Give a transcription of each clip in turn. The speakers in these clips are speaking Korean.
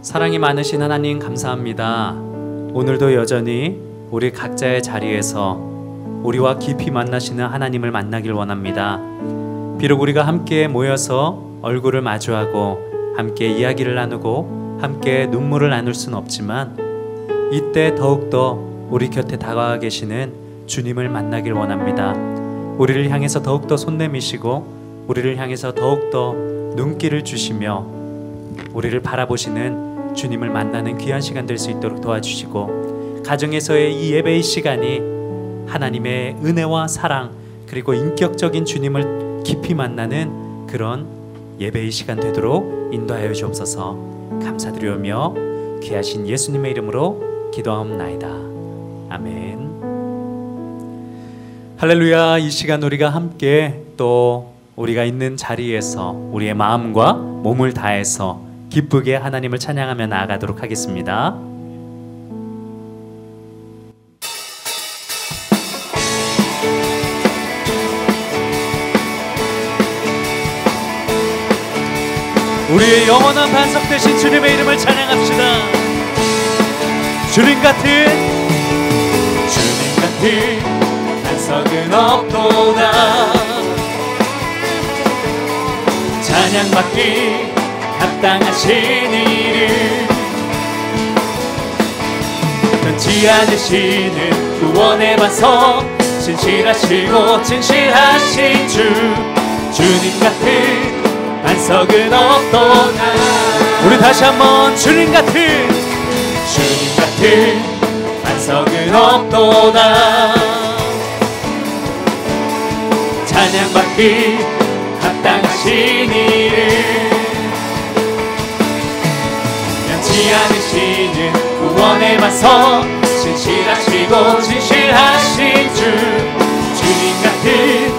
사랑이 많으신 하나님 감사합니다. 오늘도 여전히 우리 각자의 자리에서 우리와 깊이 만나시는 하나님을 만나길 원합니다. 비록 우리가 함께 모여서 얼굴을 마주하고 함께 이야기를 나누고 함께 눈물을 나눌 수는 없지만 이때 더욱더 우리 곁에 다가와 계시는 주님을 만나길 원합니다. 우리를 향해서 더욱더 손 내미시고 우리를 향해서 더욱더 눈길을 주시며 우리를 바라보시는 주님을 만나는 귀한 시간 될 수 있도록 도와주시고, 가정에서의 이 예배의 시간이 하나님의 은혜와 사랑 그리고 인격적인 주님을 깊이 만나는 그런 예배의 시간 되도록 인도하여 주옵소서. 감사드리오며 귀하신 예수님의 이름으로 기도하옵나이다. 아멘. 할렐루야. 이 시간 우리가 함께 또 우리가 있는 자리에서 우리의 마음과 몸을 다해서 기쁘게 하나님을 찬양하며 나아가도록 하겠습니다. 우리의 영원한 반석 되신 주님의 이름을 찬양합시다. 주님 같은 반석은 없도다. 찬양받기 합당하신 이를 변치 않으시는 구원의 반석, 진실하시고 진실하신 주님 같은 반석은 없도다. 우리 다시 한번 주님 같은 반석은 없도다. 찬양받기 합당하신 이를 변치 않으시는 구원의 반석, 진실하시고 진실하신 주님 같은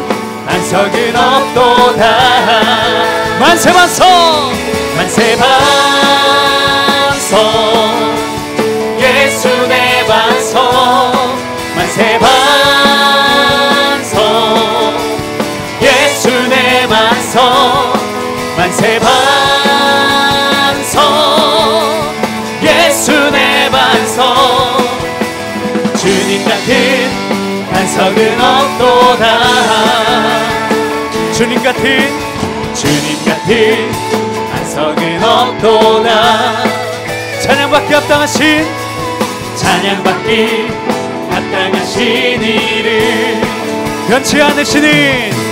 반석은 없도다. 만세 반석, 만세 반석, 예수 내 반석. 만세 반석, 예수 내 반석. 만세 반석, 예수 내 반석. 주님 같은 반석은 없도다. 주님 같은 반석은 없도다. 찬양받기 합당하신 이를 변치 않으시는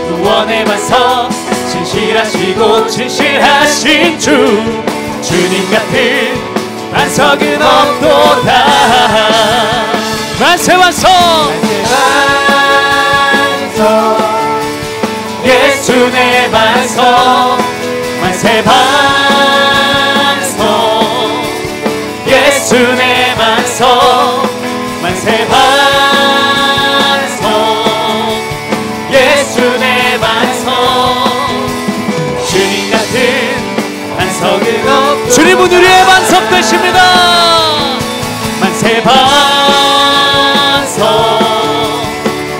구원의 반석, 진실하시고 진실하신 주님 같은 반석은 없도다. 만세 반석, 예수 내 반석. 만세 반석, 예수 내 반석. 만세 반석, 예수 내 반석. 주님 같은 반석은 없도다. 주님은 우리의 반석 되십니다. 만세 반석,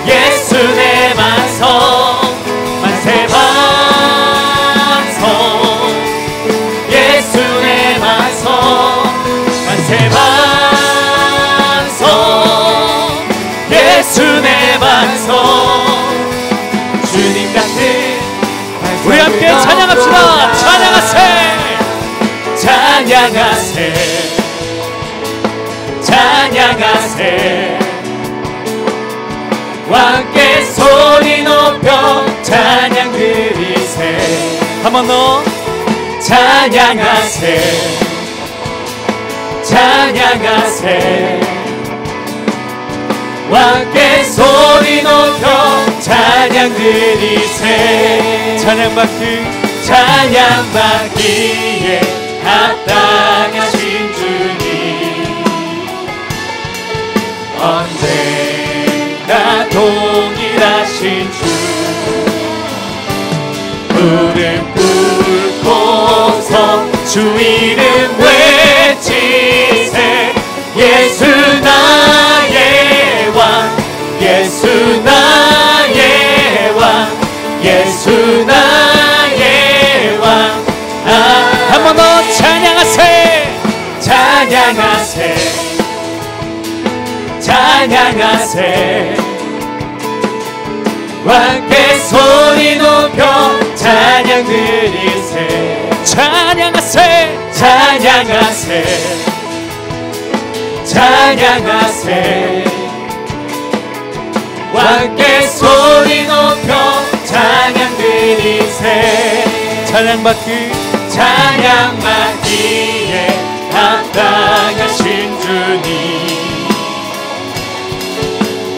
예수 내 반석. 만세 반석, 예수 내 반석. 만세 반석, 예수 내 반석. 주님 같은 우리 함께 찬양합시다. 찬양하세. 왕께 소리 높여 찬양 드리세. 한 번 더. 찬양하세. 왕께 소리 높여 찬양 드리세. 찬양받기에 합당하신 주님, 언제나 동일하신 주. 무릎 꿇고서 주 이름 외치세. 예수 나의 왕, 예수 나의 왕, 예수 나의 왕. 찬양하세 함께 소리 높여 찬양 드리세 찬양하세 찬양하세 찬양하세 함께 소리 높여 찬양 드리세 찬양받기에 합당하신 주님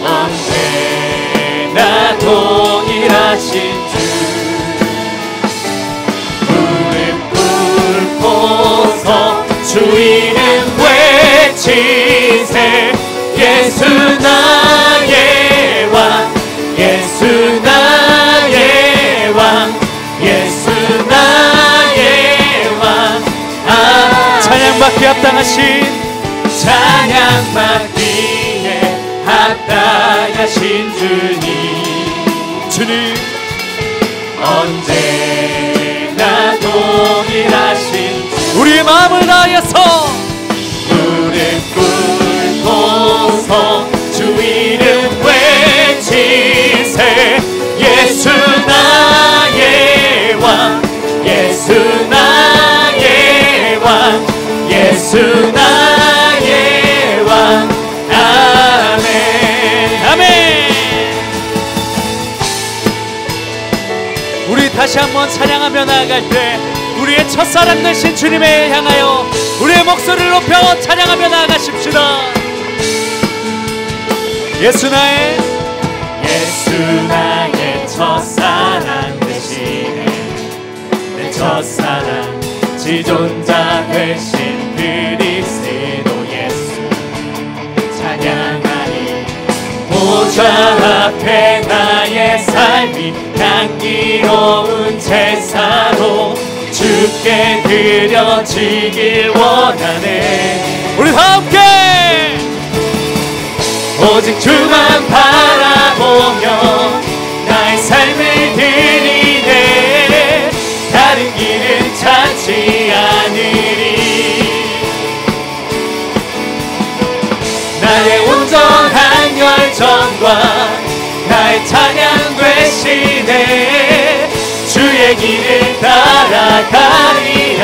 언제나 동일하신 주 무릎 꿇고서 주 이름 외치세 예수 나의 왕 예수 나의 왕 예수 나의 왕 찬양받기에 합당하신 주님 언제나 동일하신 주 우리의 마음을 다하여서 무릎 꿇고서 주 이름 외치세 예수 나의 왕 예수 나의 왕 예수 나의 왕 아멘 아멘. 우리 다시 한번 찬양하며 나아갈 때 우리의 첫사랑 되신 주님을 향하여 우리의 목소리를 높여 찬양하며 나아가십시다. 예수 나의 첫사랑 되시네 내 첫사랑 지존자 되신 그리스도 예수 찬양하리 보좌 앞에 나의 삶이 향기로운 제사로 주께 드려지길 원하네. 우리 다 함께 오직 주만 바라보며 나의 삶을 드리네 다른 길은 찾지 않으리 나의 온전한 열정과 나의 찬양 되시네 주의 길을 따라가리라.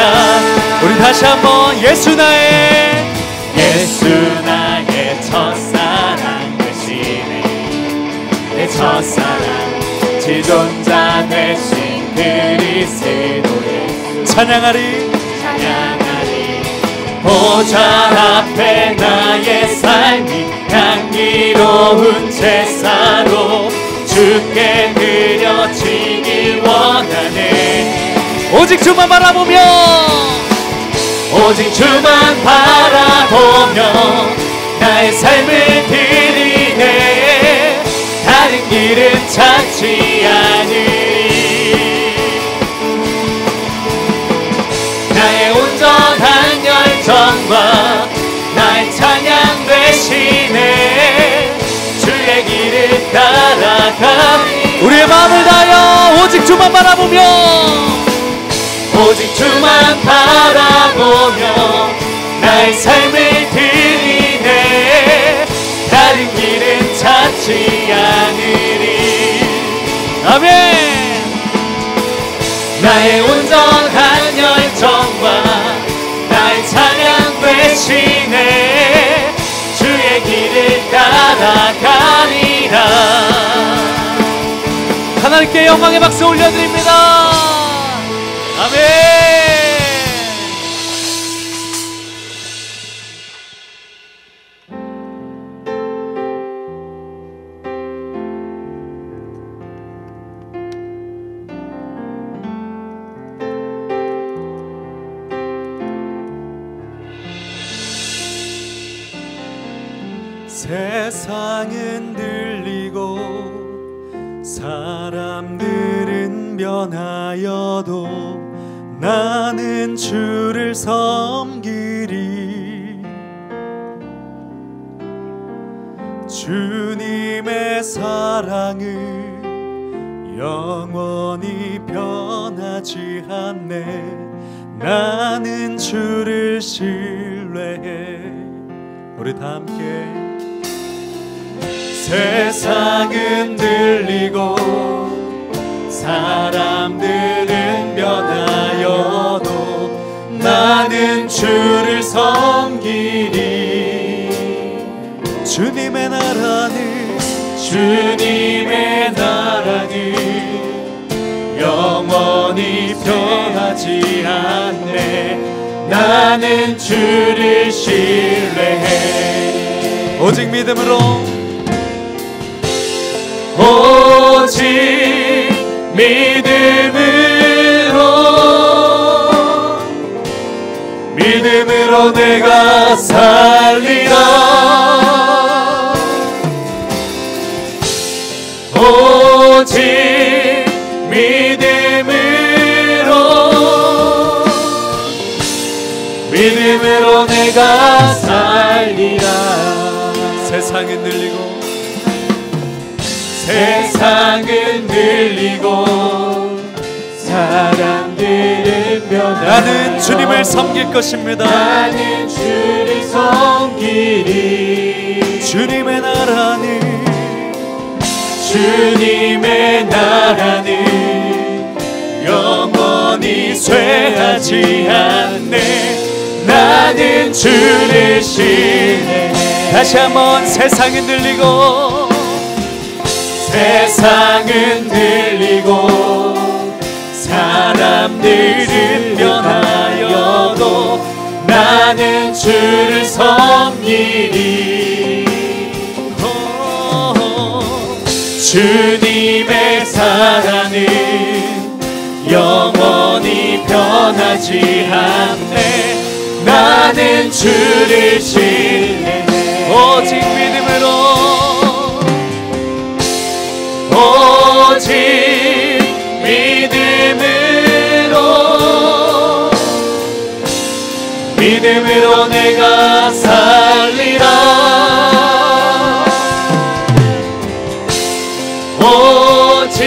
우리 다시 한번 예수 나의 첫사랑 되시네 내 첫사랑 지존자 되신 그리스도의 찬양하리 보좌 앞에 나의 삶이 향기로운 제사로 주께 드려지길 원하네. 오직 주만 바라보며 나의 삶을 드리네 다른 길은 찾지 않으리 나의 온전한 열정과 나의 찬양 되시네 주의 길을 따라가리. 우리의 마음을 다하여 오직 주만 바라보며 나의 삶을 드리네 다른 길은 찾지 않으리. 아멘. 나의 온전한 열정과 나의 찬양 되시네 주의 길을 따라가리라. 하나님께 영광의 박수 올려드립니다. 아멘. 세상은 들리고 사람들은 변하여도 나는 주를 섬기리. 주님의 사랑은 영원히 변하지 않네. 나는 주를 신뢰해 우리 다 함께 세상은 들리고 사람들은 변하여도 나는 주를 섬기리. 주님의 나라는 영원히 변하지 않네. 나는 주를 신뢰해. 오직 믿음으로 믿음으로 내가 살리라. 오직 믿음으로 내가 살리라. 세상은 들리고 사람들은 변하여 나는 주님을 섬길 것입니다. 나는 주를 섬기리. 주님의 나라는 영원히 쇠하지 않네. 나는 주를 신뢰해. 다시 한번 세상은 들리고 사람들은 변하여도 나는 주를 섬기리. 주님의 사랑은 영원히 변하지 않네. 나는 주를 신뢰해. 오직 믿음으로 내가 살리라. 오직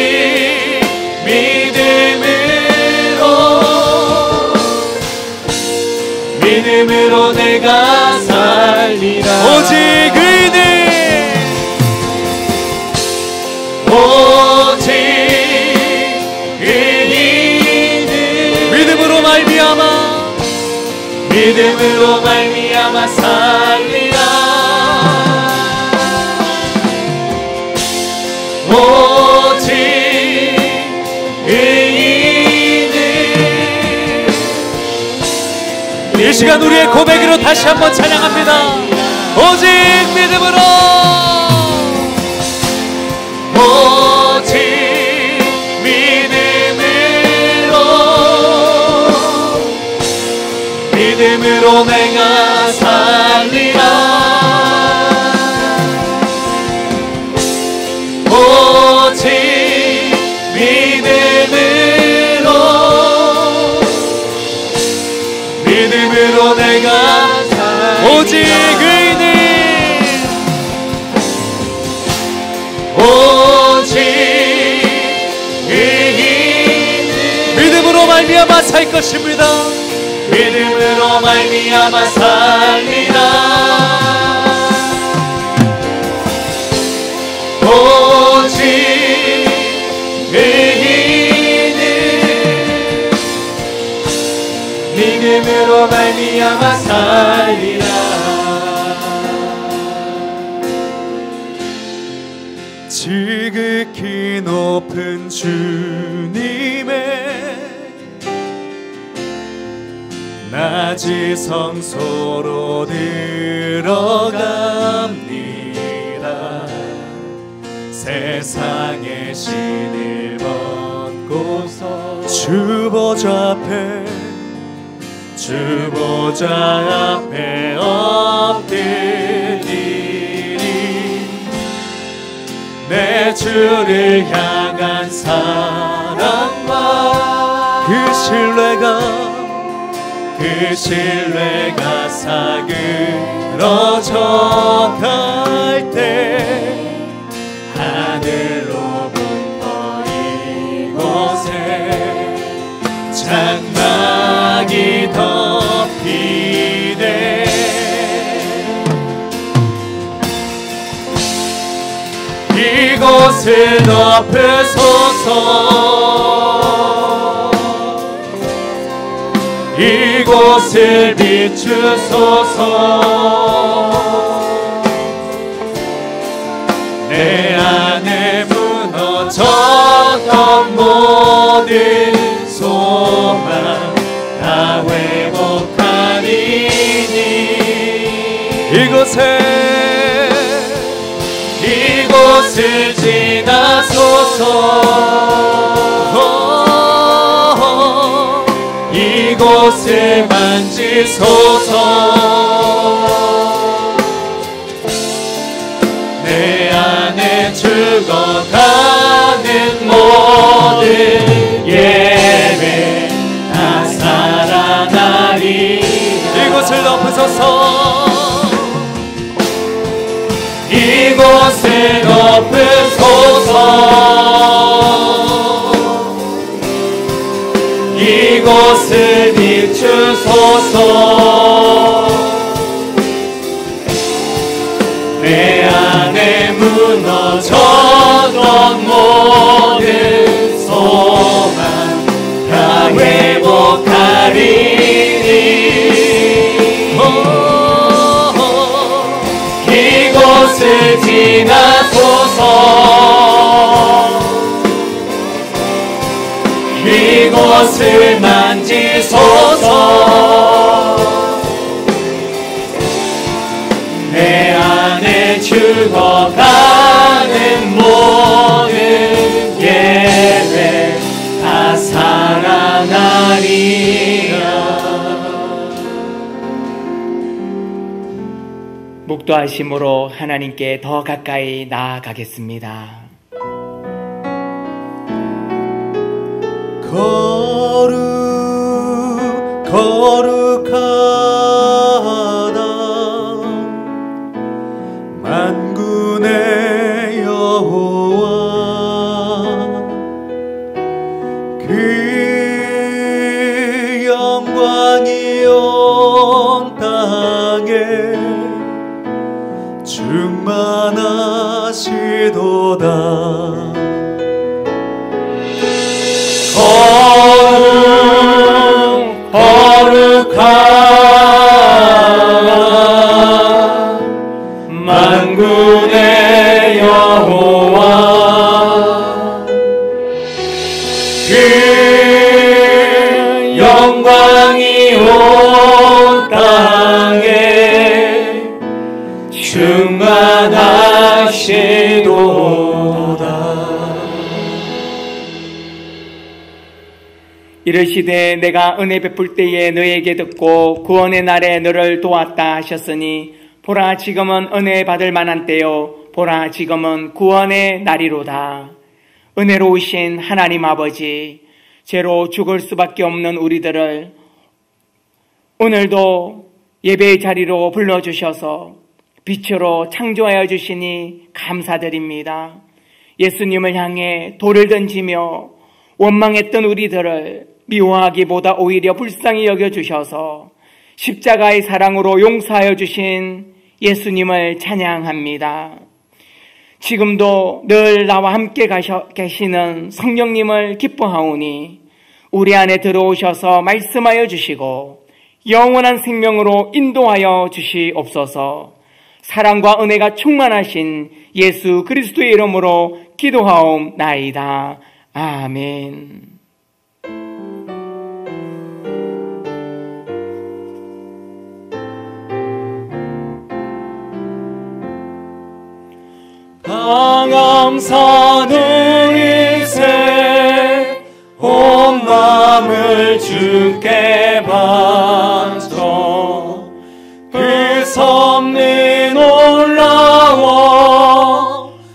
믿음으로 내가 살리라. 오직 의인은 믿음으로 말미암아 살리라. 오직 의인은 이 시간 우리의 고백으로 다시 한번 찬양합니다. 오직 믿음으로 믿음으로 내가 살리라. 오직 믿음으로 내가 살리라. 오직 의인은 믿음으로 말미암아 살 것입니다. 믿음으로 말미암아 살리라. 오직 의인은 믿음으로 말미암아 살리라. 지극히 높은 주님의 낮이 성소로 들어갑니다. 세상의 신을 벗고서 주 보좌 앞에 엎드리리. 내 주를 향한 사랑과 그 신뢰가 사그러져 갈 때 하늘로부터 이곳에 장막이 덮이네. 이곳을 덮으소서. 이곳을 비추소서. 내 안에 무너졌던 모든 소망 다 회복하리니 이곳을 지나소서. 이곳을 만지소서. 내 안에 죽어가는 모든 예배 다 살아나리. 이곳을 덮으소서. 이곳을 덮으소서. 이곳을 비추소서. 내 안에 무너졌던 모든 소망 다 회복하리니 이곳을 지나소서. 이곳을 만지소서. 내 안에 죽어가는 모든 예배 다 살아나리라. 묵도하심으로 하나님께 더 가까이 나아가겠습니다. 거룩하다 만군의 여호와. 그 영광이 온 땅에 충만하시도다. 거룩하다 만군의 여호와. 그 영광이 온 땅에 충만하시도다. 이르시되 내가 은혜 베풀 때에 너에게 듣고 구원의 날에 너를 도왔다 하셨으니 보라 지금은 은혜 받을 만한 때요 보라 지금은 구원의 날이로다. 은혜로우신 하나님 아버지, 죄로 죽을 수밖에 없는 우리들을 오늘도 예배의 자리로 불러주셔서 빛으로 창조하여 주시니 감사드립니다. 예수님을 향해 돌을 던지며 원망했던 우리들을 미워하기보다 오히려 불쌍히 여겨주셔서 십자가의 사랑으로 용서하여 주신 예수님을 찬양합니다. 지금도 늘 나와 함께 계시는 성령님을 기뻐하오니 우리 안에 들어오셔서 말씀하여 주시고 영원한 생명으로 인도하여 주시옵소서. 사랑과 은혜가 충만하신 예수 그리스도의 이름으로 기도하옵나이다. 아멘. 방암산을세 온 마음을 주께 바쳐 그 섬는 올라와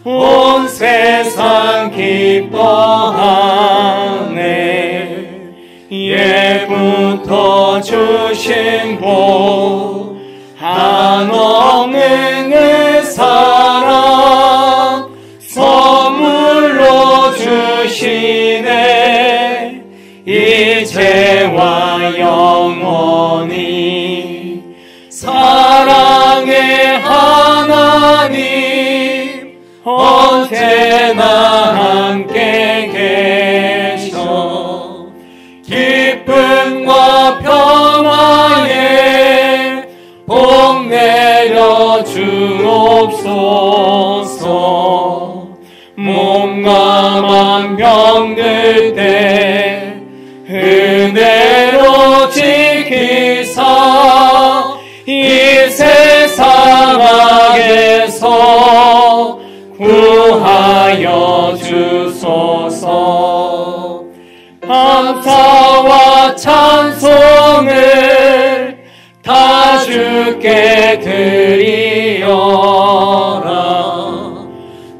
온 세상 기뻐하네. 예부터 주신 복 한없는 그 사랑 선물로 주시네. 이제와 영원히 사랑의 하나님 언제나 주옵소서. 몸과 맘 병들 때 은혜로 지키사 이 세상 악에서 구하여 주소서. 감사와 찬송을 다 주께 드리어라.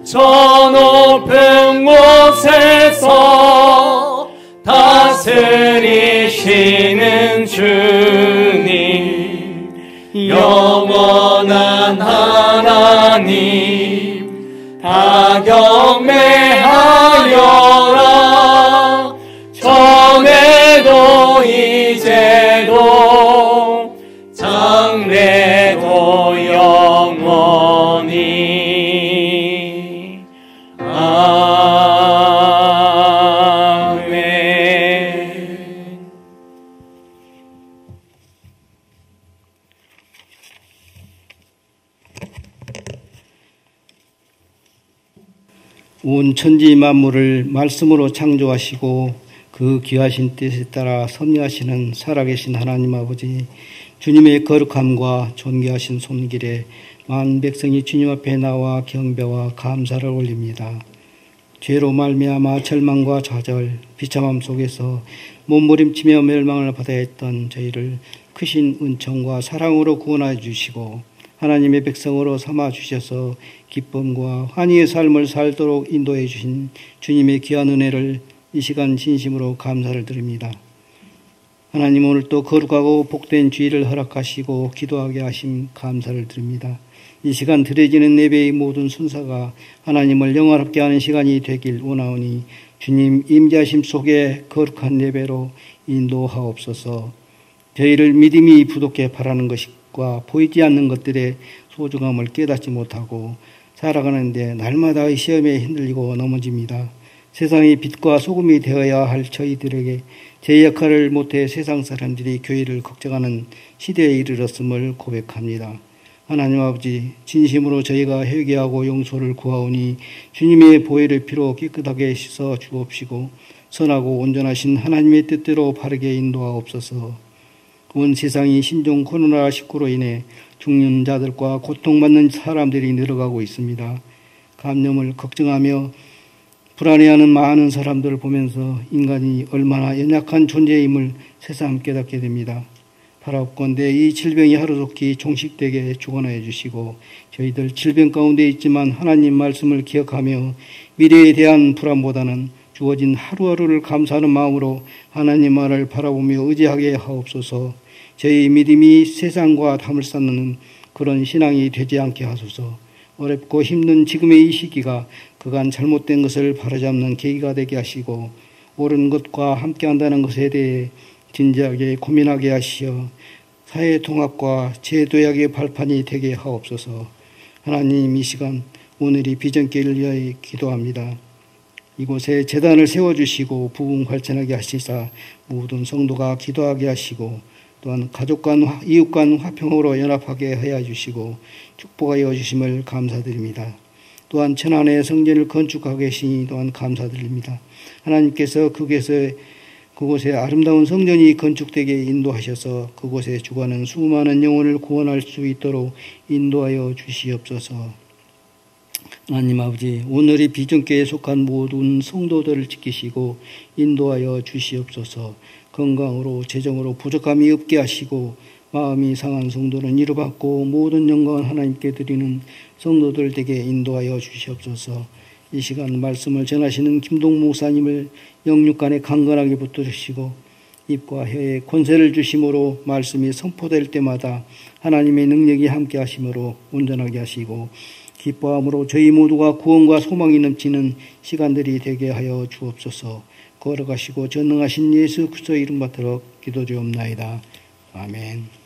저 높은 곳에서 다스리시는 주님, 영원한 하나님, 다 경배하여라. 전에도 이제도 장래도 영원히. 아멘. 온 천지 만물을 말씀으로 창조하시고 그 귀하신 뜻에 따라 섭리하시는 살아계신 하나님 아버지, 주님의 거룩함과 존귀하신 손길에 많은 백성이 주님 앞에 나와 경배와 감사를 올립니다. 죄로 말미암아 절망과 좌절, 비참함 속에서 몸부림치며 멸망을 받아야 했던 저희를 크신 은총과 사랑으로 구원하여 주시고 하나님의 백성으로 삼아 주셔서 기쁨과 환희의 삶을 살도록 인도해 주신 주님의 귀한 은혜를 이 시간 진심으로 감사를 드립니다. 하나님, 오늘 또 거룩하고 복된 주일을 허락하시고 기도하게 하심 감사를 드립니다. 이 시간 드려지는 예배의 모든 순서가 하나님을 영화롭게 하는 시간이 되길 원하오니 주님 임재하심 속에 거룩한 예배로 인도하옵소서. 저희를 믿음이 부족해 바라는 것과 보이지 않는 것들의 소중함을 깨닫지 못하고 살아가는데 날마다의 시험에 흔들리고 넘어집니다. 세상의 빛과 소금이 되어야 할 저희들에게 제 역할을 못해 세상 사람들이 교회를 걱정하는 시대에 이르렀음을 고백합니다. 하나님 아버지, 진심으로 저희가 회개하고 용서를 구하오니 주님의 보혈의 피로 깨끗하게 씻어 주옵시고 선하고 온전하신 하나님의 뜻대로 바르게 인도하옵소서. 온 세상이 신종 코로나19로 인해 죽는 자들과 고통받는 사람들이 늘어가고 있습니다. 감염을 걱정하며 불안해하는 많은 사람들을 보면서 인간이 얼마나 연약한 존재임을 새삼 깨닫게 됩니다. 바라옵건대 이 질병이 하루속히 종식되게 축원하여 주시고 저희들 질병 가운데 있지만 하나님 말씀을 기억하며 미래에 대한 불안보다는 주어진 하루하루를 감사하는 마음으로 하나님 말을 바라보며 의지하게 하옵소서. 저희 믿음이 세상과 담을 쌓는 그런 신앙이 되지 않게 하소서. 어렵고 힘든 지금의 이 시기가 그간 잘못된 것을 바로잡는 계기가 되게 하시고 옳은 것과 함께한다는 것에 대해 진지하게 고민하게 하시어 사회 통합과 제도약의 발판이 되게 하옵소서. 하나님, 이 시간 오늘이 비전길을 위하여 기도합니다. 이곳에 제단을 세워주시고 부흥 발전하게 하시사 모든 성도가 기도하게 하시고 또한 가족 간 이웃 간 화평으로 연합하게 하여 주시고 축복하여 주심을 감사드립니다. 또한 천안의 성전을 건축하게 하시니 또한 감사드립니다. 하나님께서 그곳에 아름다운 성전이 건축되게 인도하셔서 그곳에 죽어가는 수많은 영혼을 구원할 수 있도록 인도하여 주시옵소서. 하나님 아버지, 오늘이 비전교회에 속한 모든 성도들을 지키시고 인도하여 주시옵소서. 건강으로 재정으로 부족함이 없게 하시고 마음이 상한 성도는 위로받고 모든 영광을 하나님께 드리는 성도들 되게 인도하여 주시옵소서. 이 시간 말씀을 전하시는 김동 목사님을 영육간에 강건하게 붙드시고 입과 혀에 권세를 주심으로 말씀이 선포될 때마다 하나님의 능력이 함께 하심으로 온전하게 하시고 기뻐함으로 저희 모두가 구원과 소망이 넘치는 시간들이 되게 하여 주옵소서. 걸어가시고 전능하신 예수 그리스도 이름 받들어 기도드리옵나이다. 아멘.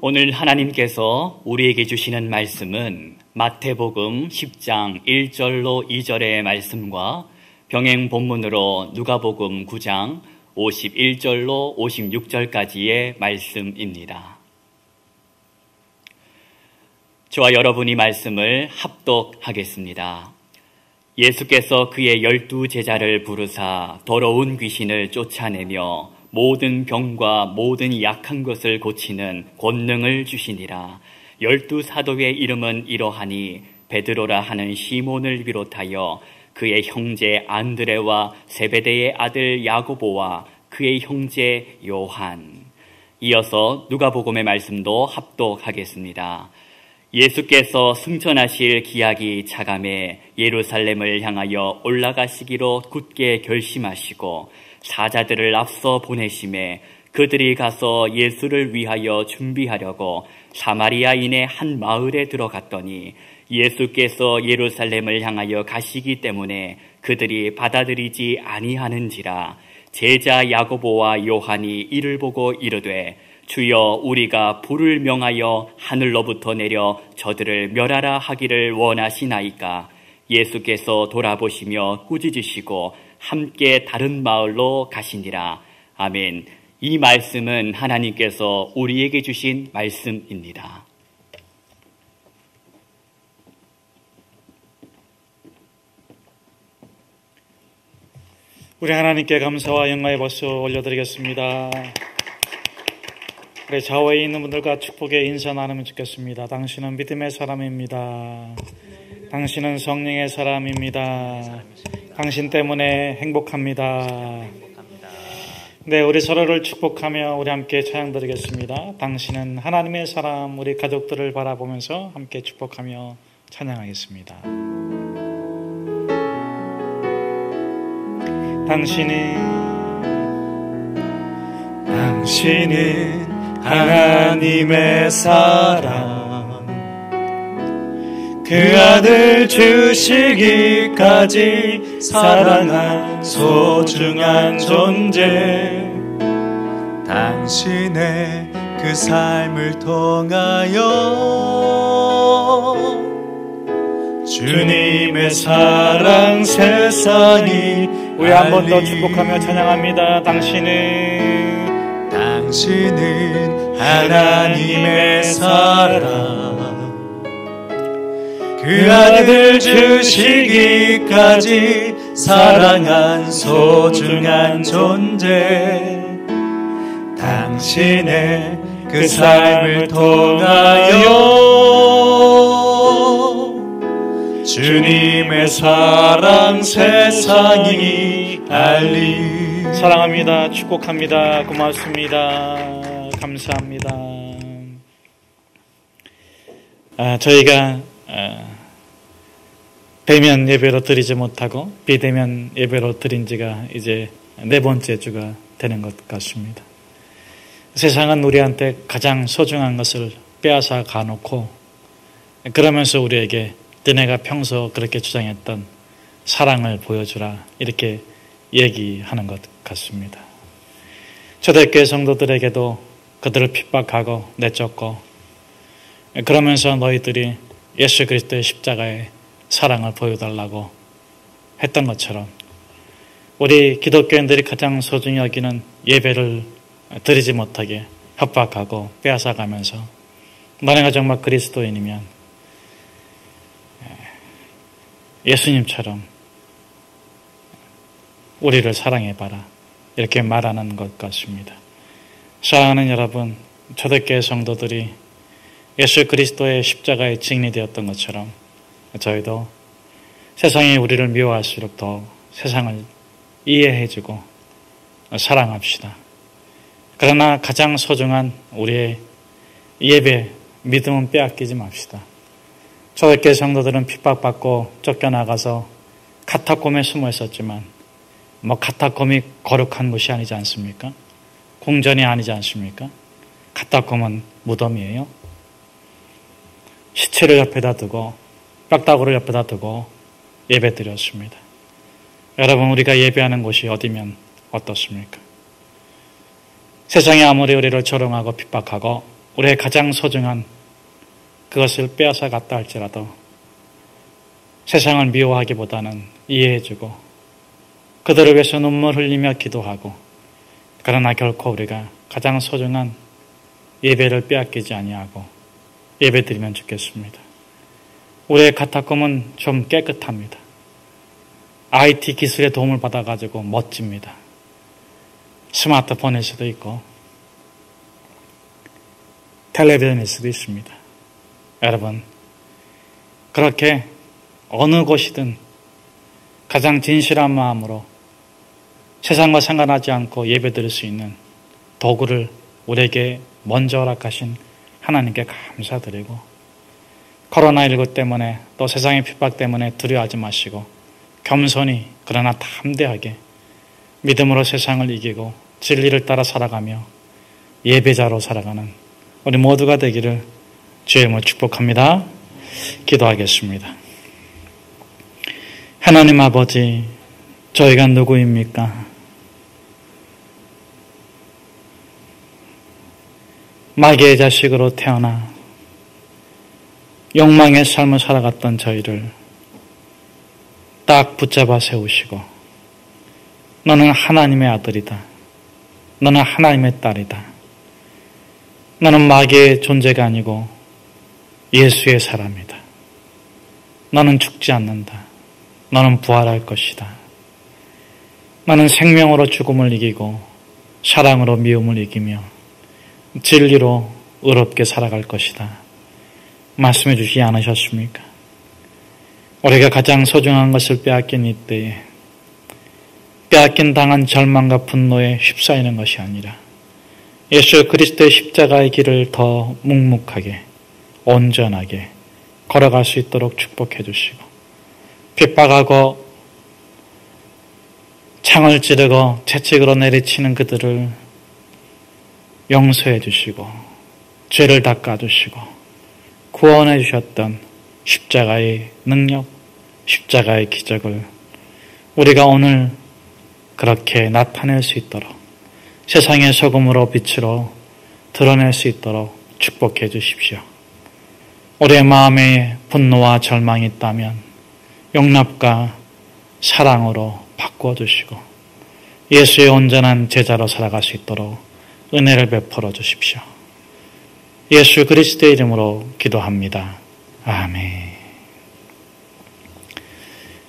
오늘 하나님께서 우리에게 주시는 말씀은 마태복음 10장 1절로 2절의 말씀과 병행 본문으로 누가복음 9장 51절로 56절까지의 말씀입니다. 저와 여러분이 말씀을 합독하겠습니다. 예수께서 그의 12 제자를 부르사 더러운 귀신을 쫓아내며 모든 병과 모든 약한 것을 고치는 권능을 주시니라. 12 사도의 이름은 이러하니 베드로라 하는 시몬을 비롯하여 그의 형제 안드레와 세베대의 아들 야고보와 그의 형제 요한. 이어서 누가복음의 말씀도 합독하겠습니다. 예수께서 승천하실 기약이 차감해 예루살렘을 향하여 올라가시기로 굳게 결심하시고 사자들을 앞서 보내심에 그들이 가서 예수를 위하여 준비하려고 사마리아인의 한 마을에 들어갔더니 예수께서 예루살렘을 향하여 가시기 때문에 그들이 받아들이지 아니하는지라. 제자 야고보와 요한이 이를 보고 이르되 주여, 우리가 불을 명하여 하늘로부터 내려 저들을 멸하라 하기를 원하시나이까. 예수께서 돌아보시며 꾸짖으시고 함께 다른 마을로 가시니라. 아멘. 이 말씀은 하나님께서 우리에게 주신 말씀입니다. 우리 하나님께 감사와 영광의 박수 올려드리겠습니다. 우리 좌우에 있는 분들과 축복의 인사 나누면 좋겠습니다. 당신은 믿음의 사람입니다. 당신은 성령의 사람입니다. 당신 때문에 행복합니다. 네, 우리 서로를 축복하며 우리 함께 찬양 드리겠습니다. 당신은 하나님의 사람, 우리 가족들을 바라보면서 함께 축복하며 찬양하겠습니다. 당신은 하나님의 사람, 그 아들 주시기까지 사랑한 소중한 존재. 당신의 그 삶을 통하여 주님의 사랑 세상이 우리 한 번 더 축복하며 찬양합니다. 당신은 하나님의 사랑, 그 아들 주시기까지 사랑한 소중한 존재. 당신의 그 삶을 통하여 주님의 사랑 세상이 알리. 사랑합니다. 축복합니다. 고맙습니다. 감사합니다. 저희가 대면 예배로 드리지 못하고 비대면 예배로 드린 지가 이제 4번째 주가 되는 것 같습니다. 세상은 우리한테 가장 소중한 것을 빼앗아 가놓고 그러면서 우리에게 너네가 평소 그렇게 주장했던 사랑을 보여주라 이렇게 얘기하는 것 같습니다. 초대교회 성도들에게도 그들을 핍박하고 내쫓고 그러면서 너희들이 예수 그리스도의 십자가의 사랑을 보여달라고 했던 것처럼 우리 기독교인들이 가장 소중히 여기는 예배를 드리지 못하게 협박하고 빼앗아가면서 너네가 정말 그리스도인이면 예수님처럼 우리를 사랑해봐라 이렇게 말하는 것 같습니다. 사랑하는 여러분, 초대교회 성도들이 예수 그리스도의 십자가에 직리되었던 것처럼 저희도 세상이 우리를 미워할수록 더 세상을 이해해주고 사랑합시다. 그러나 가장 소중한 우리의 예배, 믿음은 빼앗기지 맙시다. 초대교회 성도들은 핍박받고 쫓겨나가서 카타콤에 숨어 있었지만 카타콤이 거룩한 곳이 아니지 않습니까? 궁전이 아니지 않습니까? 카타콤은 무덤이에요. 시체를 옆에다 두고 뼈다구를 옆에다 두고 예배 드렸습니다. 여러분, 우리가 예배하는 곳이 어디면 어떻습니까? 세상이 아무리 우리를 조롱하고 핍박하고 우리의 가장 소중한 그것을 빼앗아 갔다 할지라도 세상을 미워하기보다는 이해해주고 그들을 위해서 눈물 흘리며 기도하고, 그러나 결코 우리가 가장 소중한 예배를 빼앗기지 아니하고 예배드리면 좋겠습니다. 우리의 카타콤은 좀 깨끗합니다. IT 기술의 도움을 받아가지고 멋집니다. 스마트폰일 수도 있고 텔레비전일 수도 있습니다. 여러분, 그렇게 어느 곳이든 가장 진실한 마음으로 세상과 상관하지 않고 예배드릴 수 있는 도구를 우리에게 먼저 허락하신 하나님께 감사드리고, 코로나19 때문에 또 세상의 핍박 때문에 두려워하지 마시고 겸손히 그러나 담대하게 믿음으로 세상을 이기고 진리를 따라 살아가며 예배자로 살아가는 우리 모두가 되기를 주의 이름으로 축복합니다. 기도하겠습니다. 하나님 아버지, 저희가 누구입니까? 마귀의 자식으로 태어나 욕망의 삶을 살아갔던 저희를 딱 붙잡아 세우시고, 너는 하나님의 아들이다. 너는 하나님의 딸이다. 너는 마귀의 존재가 아니고 예수의 사람이다. 너는 죽지 않는다. 너는 부활할 것이다. 너는 생명으로 죽음을 이기고 사랑으로 미움을 이기며 진리로 의롭게 살아갈 것이다. 말씀해 주시지 않으셨습니까? 우리가 가장 소중한 것을 빼앗긴 이때에 빼앗긴 당한 절망과 분노에 휩싸이는 것이 아니라 예수 그리스도의 십자가의 길을 더 묵묵하게 온전하게 걸어갈 수 있도록 축복해 주시고, 핍박하고 창을 찌르고 채찍으로 내리치는 그들을 용서해 주시고 죄를 닦아 주시고 구원해 주셨던 십자가의 능력, 십자가의 기적을 우리가 오늘 그렇게 나타낼 수 있도록, 세상의 소금으로 빛으로 드러낼 수 있도록 축복해 주십시오. 우리의 마음에 분노와 절망이 있다면 용납과 사랑으로 바꾸어 주시고 예수의 온전한 제자로 살아갈 수 있도록 은혜를 베풀어 주십시오. 예수 그리스도의 이름으로 기도합니다. 아멘.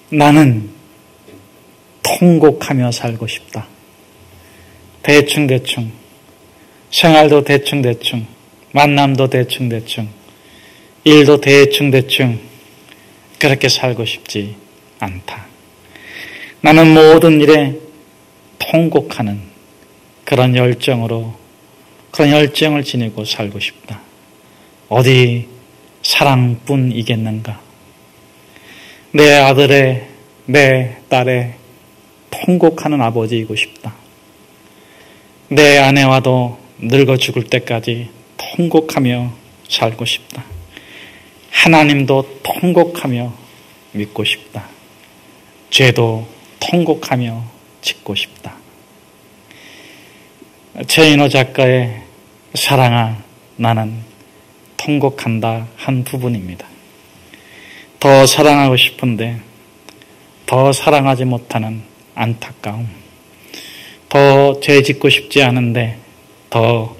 나는 통곡하며 살고 싶다. 대충대충, 생활도 대충대충, 만남도 대충대충, 일도 대충대충 그렇게 살고 싶지 않다. 나는 모든 일에 통곡하는 그런 열정으로, 그런 열정을 지니고 살고 싶다. 어디 사랑뿐이겠는가? 내 아들의, 내 딸의 통곡하는 아버지이고 싶다. 내 아내와도 늙어 죽을 때까지 통곡하며 살고 싶다. 하나님도 통곡하며 믿고 싶다. 죄도 통곡하며 짓고 싶다. 최인호 작가의 사랑아 나는 통곡한다 한 부분입니다. 더 사랑하고 싶은데 더 사랑하지 못하는 안타까움, 더 죄 짓고 싶지 않은데 더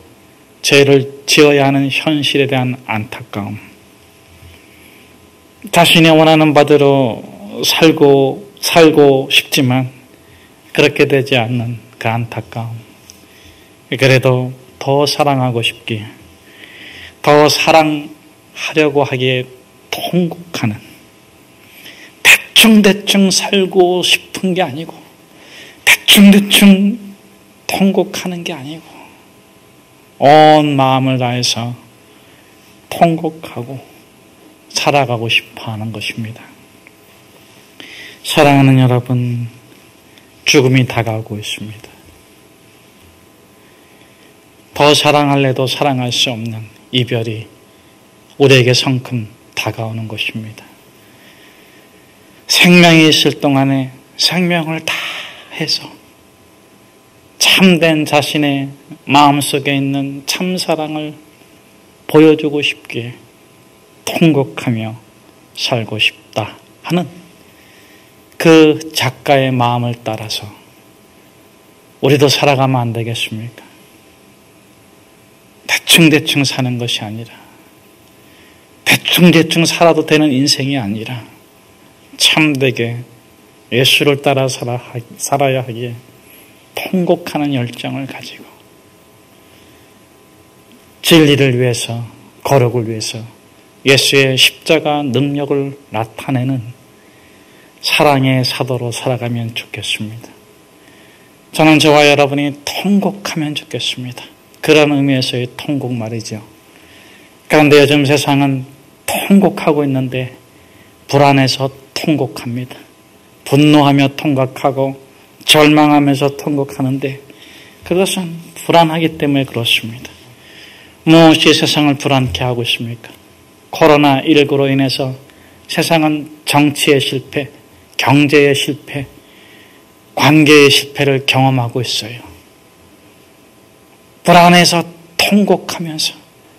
죄를 지어야 하는 현실에 대한 안타까움, 자신이 원하는 바대로 살고 싶지만 그렇게 되지 않는 그 안타까움, 그래도 더 사랑하고 싶기에, 더 사랑하려고 하기에 통곡하는, 대충대충 살고 싶은 게 아니고 대충대충 통곡하는 게 아니고 온 마음을 다해서 통곡하고 살아가고 싶어 하는 것입니다. 사랑하는 여러분, 죽음이 다가오고 있습니다. 더 사랑할래도 사랑할 수 없는 이별이 우리에게 성큼 다가오는 것입니다. 생명이 있을 동안에 생명을 다 해서 참된 자신의 마음속에 있는 참사랑을 보여주고 싶기에 통곡하며 살고 싶다 하는 그 작가의 마음을 따라서 우리도 살아가면 안 되겠습니까? 대충대충 사는 것이 아니라, 대충대충 살아도 되는 인생이 아니라 참되게 예수를 따라 살아야 하기에 통곡하는 열정을 가지고 진리를 위해서, 거룩을 위해서 예수의 십자가 능력을 나타내는 사랑의 사도로 살아가면 좋겠습니다. 저는 저와 여러분이 통곡하면 좋겠습니다. 그런 의미에서의 통곡 말이죠. 그런데 요즘 세상은 통곡하고 있는데 불안해서 통곡합니다. 분노하며 통곡하고 절망하면서 통곡하는데 그것은 불안하기 때문에 그렇습니다. 무엇이 세상을 불안케 하고 있습니까? 코로나19로 인해서 세상은 정치의 실패, 경제의 실패, 관계의 실패를 경험하고 있어요. 불안해서 통곡하면서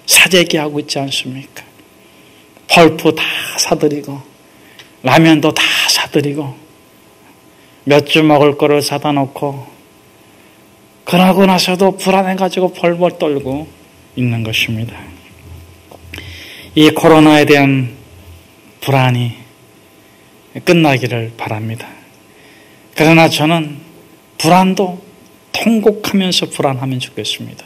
사재기하고 있지 않습니까? 펄프 다 사들이고 라면도 다 사들이고 몇 주 먹을 거를 사다 놓고 그러고 나서도 불안해가지고 벌벌 떨고 있는 것입니다. 이 코로나에 대한 불안이 끝나기를 바랍니다. 그러나 저는 불안도 통곡하면서 불안하면 좋겠습니다.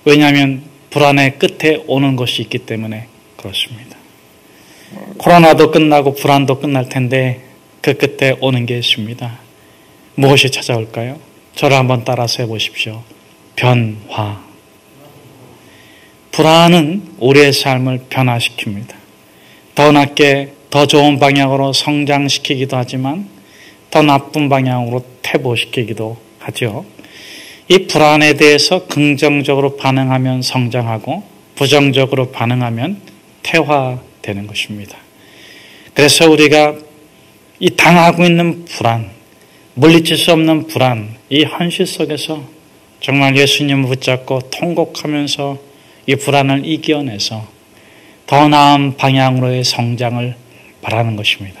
왜냐하면 불안의 끝에 오는 것이 있기 때문에 그렇습니다. 코로나도 끝나고 불안도 끝날 텐데 그 끝에 오는 게 있습니다. 무엇이 찾아올까요? 저를 한번 따라서 해보십시오. 변화. 불안은 우리의 삶을 변화시킵니다. 더 낫게, 더 좋은 방향으로 성장시키기도 하지만 더 나쁜 방향으로 퇴보시키기도 하죠. 이 불안에 대해서 긍정적으로 반응하면 성장하고 부정적으로 반응하면 퇴화되는 것입니다. 그래서 우리가 이 당하고 있는 불안, 물리칠 수 없는 불안, 이 현실 속에서 정말 예수님을 붙잡고 통곡하면서 이 불안을 이겨내서 더 나은 방향으로의 성장을 바라는 것입니다.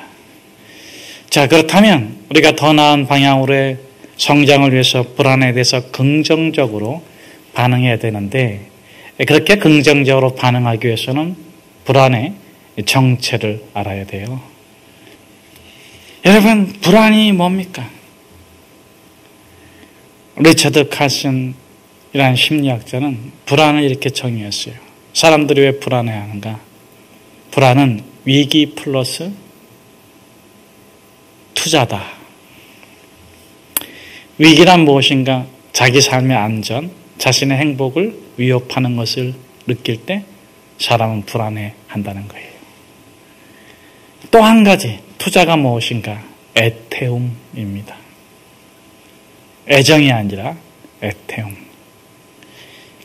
자, 그렇다면 우리가 더 나은 방향으로의 성장을 위해서 불안에 대해서 긍정적으로 반응해야 되는데 그렇게 긍정적으로 반응하기 위해서는 불안의 정체를 알아야 돼요. 여러분, 불안이 뭡니까? 리처드 칼슨이라는 심리학자는 불안을 이렇게 정의했어요. 사람들이 왜 불안해하는가? 불안은 위기 플러스 투자다. 위기란 무엇인가? 자기 삶의 안전, 자신의 행복을 위협하는 것을 느낄 때 사람은 불안해한다는 거예요. 또 한 가지, 투자가 무엇인가? 애태움입니다. 애정이 아니라 애태움.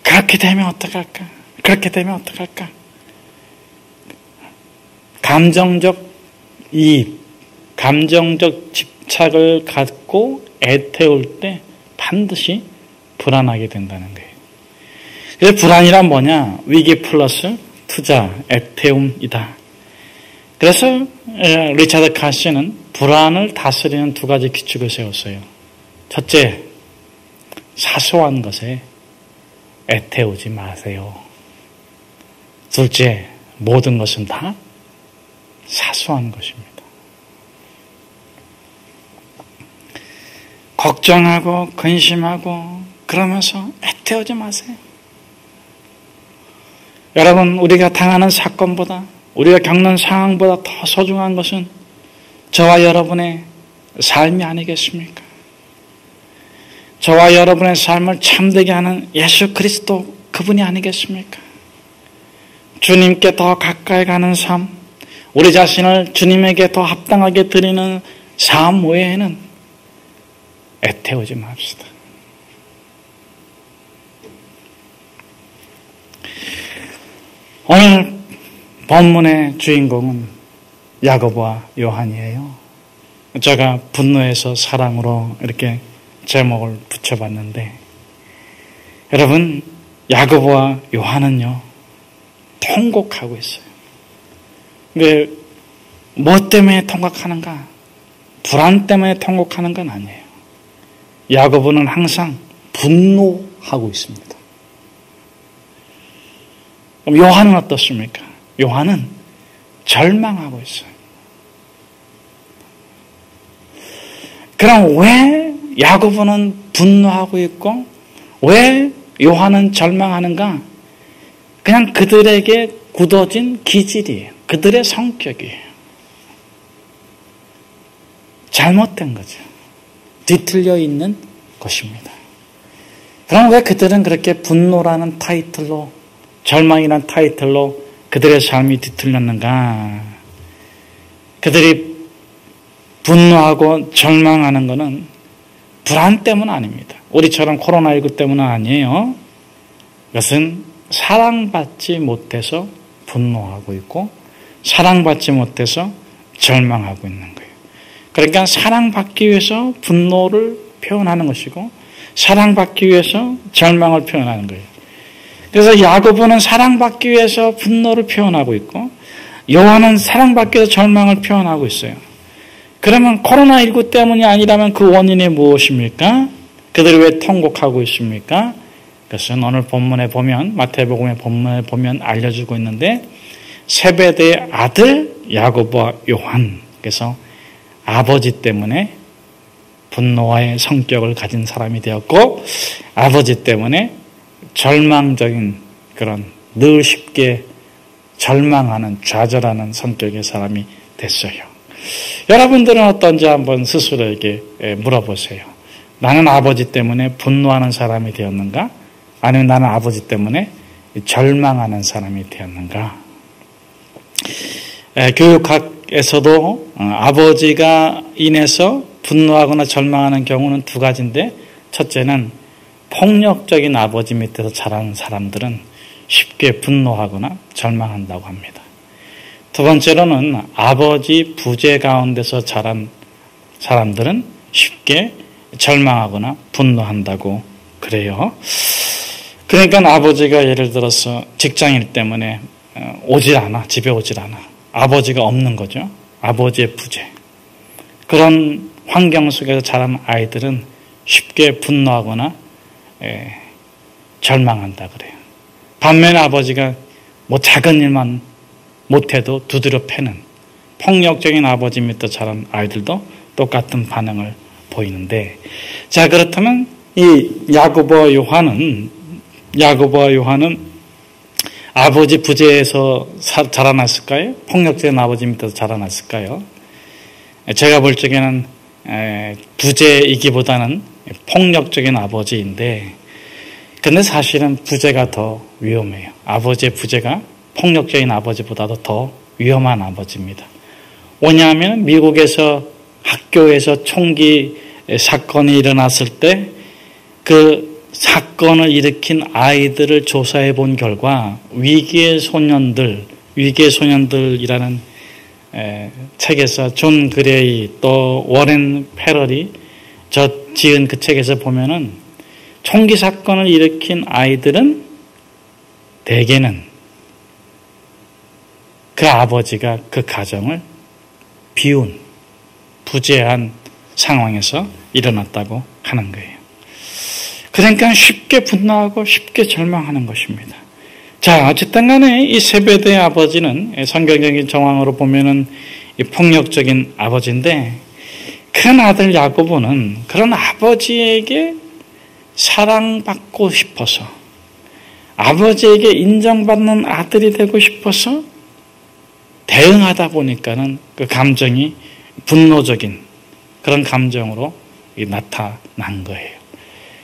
그렇게 되면 어떡할까? 그렇게 되면 어떡할까? 감정적 이입, 감정적 집착을 갖고 애태울 때 반드시 불안하게 된다는 거예요. 그래서 불안이란 뭐냐? 위기 플러스 투자, 애태움이다. 그래서 리처드 칼슨은 불안을 다스리는 두 가지 규칙을 세웠어요. 첫째, 사소한 것에 애태우지 마세요. 둘째, 모든 것은 다 사소한 것입니다. 걱정하고 근심하고 그러면서 애태우지 마세요. 여러분, 우리가 당하는 사건보다, 우리가 겪는 상황보다 더 소중한 것은 저와 여러분의 삶이 아니겠습니까? 저와 여러분의 삶을 참되게 하는 예수 그리스도 그분이 아니겠습니까? 주님께 더 가까이 가는 삶, 우리 자신을 주님에게 더 합당하게 드리는 삶 외에는 애태우지 맙시다. 오늘 본문의 주인공은 야고보와 요한이에요. 제가 분노에서 사랑으로 이렇게 제목을 붙여봤는데 여러분, 야고보와 요한은요 통곡하고 있어요. 근데 뭐 때문에 통곡하는가? 불안 때문에 통곡하는 건 아니에요. 야고보는 항상 분노하고 있습니다. 그럼 요한은 어떻습니까? 요한은 절망하고 있어요. 그럼 왜 야고보는 분노하고 있고 왜 요한은 절망하는가? 그냥 그들에게 굳어진 기질이에요. 그들의 성격이에요. 잘못된 거죠. 뒤틀려 있는 것입니다. 그럼 왜 그들은 그렇게 분노라는 타이틀로, 절망이라는 타이틀로 그들의 삶이 뒤틀렸는가? 그들이 분노하고 절망하는 것은 불안 때문 아닙니다. 우리처럼 코로나19 때문은 아니에요. 그것은 사랑받지 못해서 분노하고 있고 사랑받지 못해서 절망하고 있는 거예요. 그러니까 사랑받기 위해서 분노를 표현하는 것이고 사랑받기 위해서 절망을 표현하는 거예요. 그래서 야고보는 사랑받기 위해서 분노를 표현하고 있고 요한은 사랑받기 위해서 절망을 표현하고 있어요. 그러면 코로나19 때문이 아니라면 그 원인이 무엇입니까? 그들이 왜 통곡하고 있습니까? 그것은 오늘 본문에 보면 마태복음의 본문에 보면 알려주고 있는데 세베대의 아들 야고보와 요한, 그래서 아버지 때문에 분노와의 성격을 가진 사람이 되었고 아버지 때문에 절망적인 그런 늘 쉽게 절망하는 좌절하는 성격의 사람이 됐어요. 여러분들은 어떤지 한번 스스로에게 물어보세요. 나는 아버지 때문에 분노하는 사람이 되었는가? 아니면 나는 아버지 때문에 절망하는 사람이 되었는가? 교육학에서도 아버지가 인해서 분노하거나 절망하는 경우는 두 가지인데 첫째는 폭력적인 아버지 밑에서 자란 사람들은 쉽게 분노하거나 절망한다고 합니다. 두 번째로는 아버지 부재 가운데서 자란 사람들은 쉽게 절망하거나 분노한다고 그래요. 그러니까 아버지가 예를 들어서 직장일 때문에 오질 않아, 집에 오질 않아. 아버지가 없는 거죠. 아버지의 부재. 그런 환경 속에서 자란 아이들은 쉽게 분노하거나 절망한다 그래요. 반면에 아버지가 뭐 작은 일만 못해도 두드려 패는 폭력적인 아버지 밑에 자란 아이들도 똑같은 반응을 보이는데, 자, 그렇다면 이 야고보와 요한은 아버지 부재에서 자라났을까요? 폭력적인 아버지 밑에서 자라났을까요? 제가 볼 적에는 부재이기보다는 폭력적인 아버지인데, 근데 사실은 부재가 더 위험해요. 아버지의 부재가 폭력적인 아버지보다도 더 위험한 아버지입니다. 왜냐하면 미국에서 학교에서 총기 사건이 일어났을 때 그 사건을 일으킨 아이들을 조사해 본 결과 위기의 소년들이라는 책에서 존 그레이 또 워렌 페럴이 지은 그 책에서 보면은 총기 사건을 일으킨 아이들은 대개는 그 아버지가 그 가정을 비운 부재한 상황에서 일어났다고 하는 거예요. 그러니까 쉽게 분노하고 쉽게 절망하는 것입니다. 자, 어쨌든 간에 이 세베대의 아버지는 성경적인 정황으로 보면은 폭력적인 아버지인데 큰 아들 야고보는 그런 아버지에게 사랑받고 싶어서 아버지에게 인정받는 아들이 되고 싶어서 대응하다 보니까는 그 감정이 분노적인 그런 감정으로 나타난 거예요.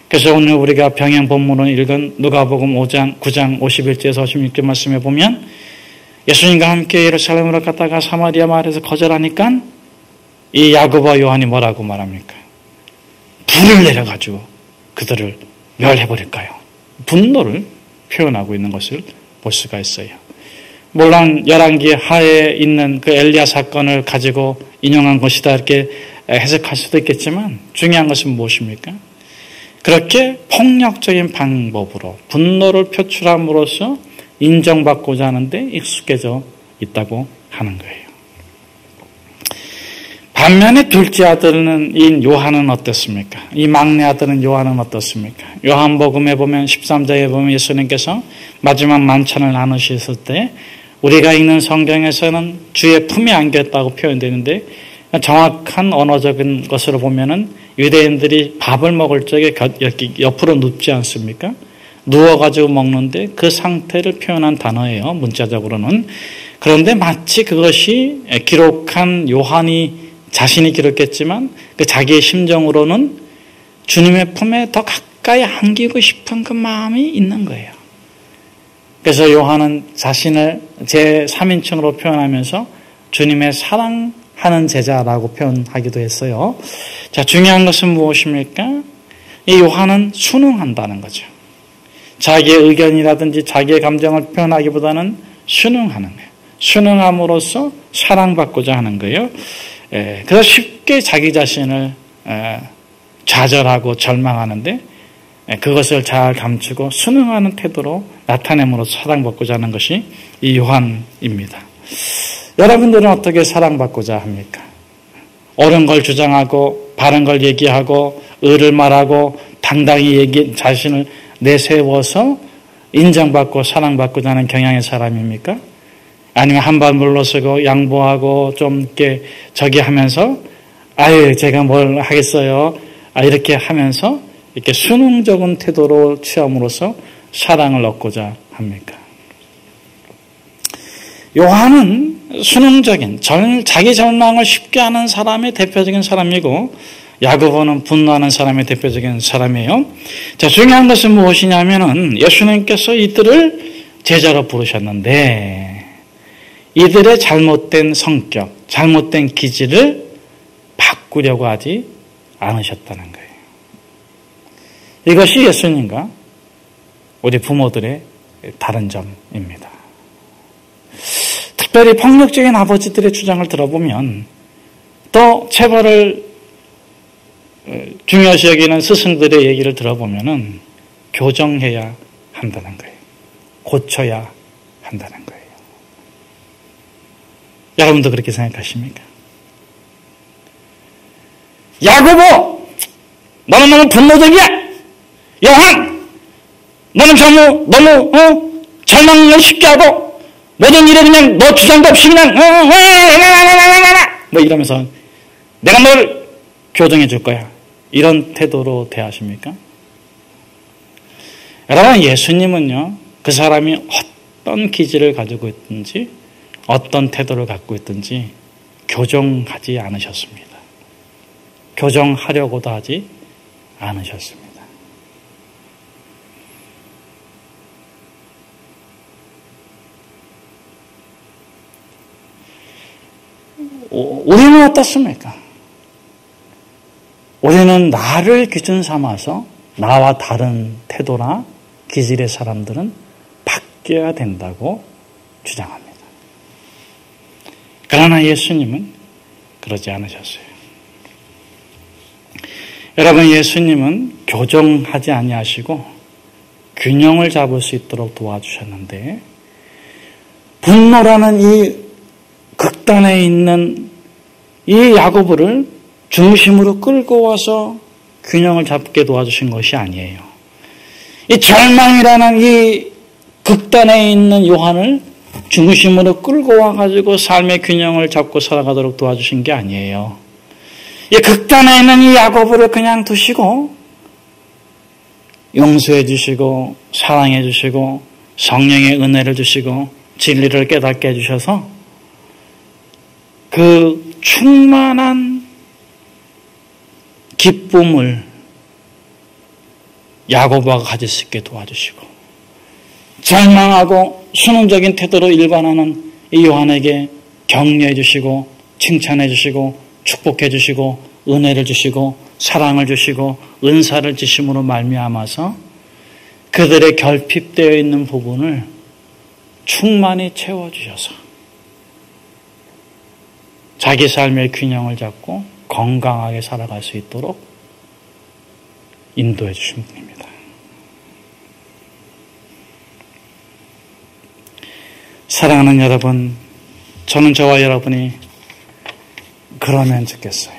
그래서 오늘 우리가 병행 본문을 읽은 누가복음 5장 9장 51절에서 56절 말씀에 보면 예수님과 함께 예루살렘으로 갔다가 사마리아 마을에서 거절하니까 이 야고보와 요한이 뭐라고 말합니까? 불을 내려가지고 그들을 멸해버릴까요? 분노를 표현하고 있는 것을 볼 수가 있어요. 물론 열왕기 하에 있는 그 엘리야 사건을 가지고 인용한 것이다 이렇게 해석할 수도 있겠지만 중요한 것은 무엇입니까? 그렇게 폭력적인 방법으로 분노를 표출함으로써 인정받고자 하는데 익숙해져 있다고 하는 거예요. 반면에 둘째 아들은 이 요한은 어떻습니까? 이 막내 아들은 요한은 어떻습니까? 요한복음에 보면 13장에 보면 예수님께서 마지막 만찬을 나누셨을 때 우리가 읽는 성경에서는 주의 품에 안겼다고 표현되는데 정확한 언어적인 것으로 보면은 유대인들이 밥을 먹을 적에 옆으로 눕지 않습니까? 누워가지고 먹는데 그 상태를 표현한 단어예요. 문자적으로는. 그런데 마치 그것이 기록한 요한이 자신이 기록했지만 그 자기의 심정으로는 주님의 품에 더 가까이 안기고 싶은 그 마음이 있는 거예요. 그래서 요한은 자신을 제3인칭으로 표현하면서 주님의 사랑하는 제자라고 표현하기도 했어요. 자, 중요한 것은 무엇입니까? 이 요한은 순응한다는 거죠. 자기의 의견이라든지 자기의 감정을 표현하기보다는 순응하는 거예요. 순응함으로써 사랑받고자 하는 거예요. 그래서 쉽게 자기 자신을 좌절하고 절망하는데 그것을 잘 감추고 순응하는 태도로 나타냄으로써 사랑받고자 하는 것이 이 요한입니다. 여러분들은 어떻게 사랑받고자 합니까? 옳은 걸 주장하고 바른 걸 얘기하고 의를 말하고 당당히 자신을 내세워서 인정받고 사랑받고자 하는 경향의 사람입니까? 아니면 한발 물러서고 양보하고 좀 이렇게 저기 하면서 아유 제가 뭘 하겠어요. 이렇게 하면서 이렇게 순응적인 태도로 취함으로써 사랑을 얻고자 합니까? 요한은 순응적인 자기 절망을 쉽게 하는 사람의 대표적인 사람이고 야고보는 분노하는 사람의 대표적인 사람이에요. 자, 중요한 것은 무엇이냐면은 예수님께서 이들을 제자로 부르셨는데 이들의 잘못된 성격, 잘못된 기질을 바꾸려고 하지 않으셨다는 거예요. 이것이 예수님과 우리 부모들의 다른 점입니다. 특별히 폭력적인 아버지들의 주장을 들어보면 또 체벌을 중요시 여기는 스승들의 얘기를 들어보면은 교정해야 한다는 거예요. 고쳐야 한다는 거예요. 여러분도 그렇게 생각하십니까? 야고보, 너는 너무 분노적이야. 요한, 너는 너무 절망을 쉽게 하고 모든 일에 그냥 너 주장도 없이 그냥 뭐 이러면서 내가 널 교정해 줄 거야. 이런 태도로 대하십니까? 여러분, 예수님은요, 그 사람이 어떤 기질을 가지고 있든지 어떤 태도를 갖고 있든지 교정하지 않으셨습니다. 교정하려고도 하지 않으셨습니다. 우리는 어떻습니까? 우리는 나를 기준 삼아서 나와 다른 태도나 기질의 사람들은 바뀌어야 된다고 주장합니다. 그러나 예수님은 그러지 않으셨어요. 여러분, 예수님은 교정하지 아니하시고 균형을 잡을 수 있도록 도와주셨는데 분노라는 이 극단에 있는 이 야고보를 중심으로 끌고 와서 균형을 잡게 도와주신 것이 아니에요. 이 절망이라는 이 극단에 있는 요한을 중심으로 끌고 와가지고 삶의 균형을 잡고 살아가도록 도와주신 게 아니에요. 이 극단에 있는 이 야고보를 그냥 두시고 용서해 주시고 사랑해 주시고 성령의 은혜를 주시고 진리를 깨닫게 해주셔서 그 충만한 기쁨을 야고보가 가질 수 있게 도와주시고 절망하고 순응적인 태도로 일관하는 이 요한에게 격려해 주시고 칭찬해 주시고 축복해 주시고 은혜를 주시고 사랑을 주시고 은사를 주심으로 말미암아서 그들의 결핍되어 있는 부분을 충만히 채워주셔서 자기 삶의 균형을 잡고 건강하게 살아갈 수 있도록 인도해 주신 분입니다. 사랑하는 여러분, 저는 저와 여러분이 그러면 좋겠어요.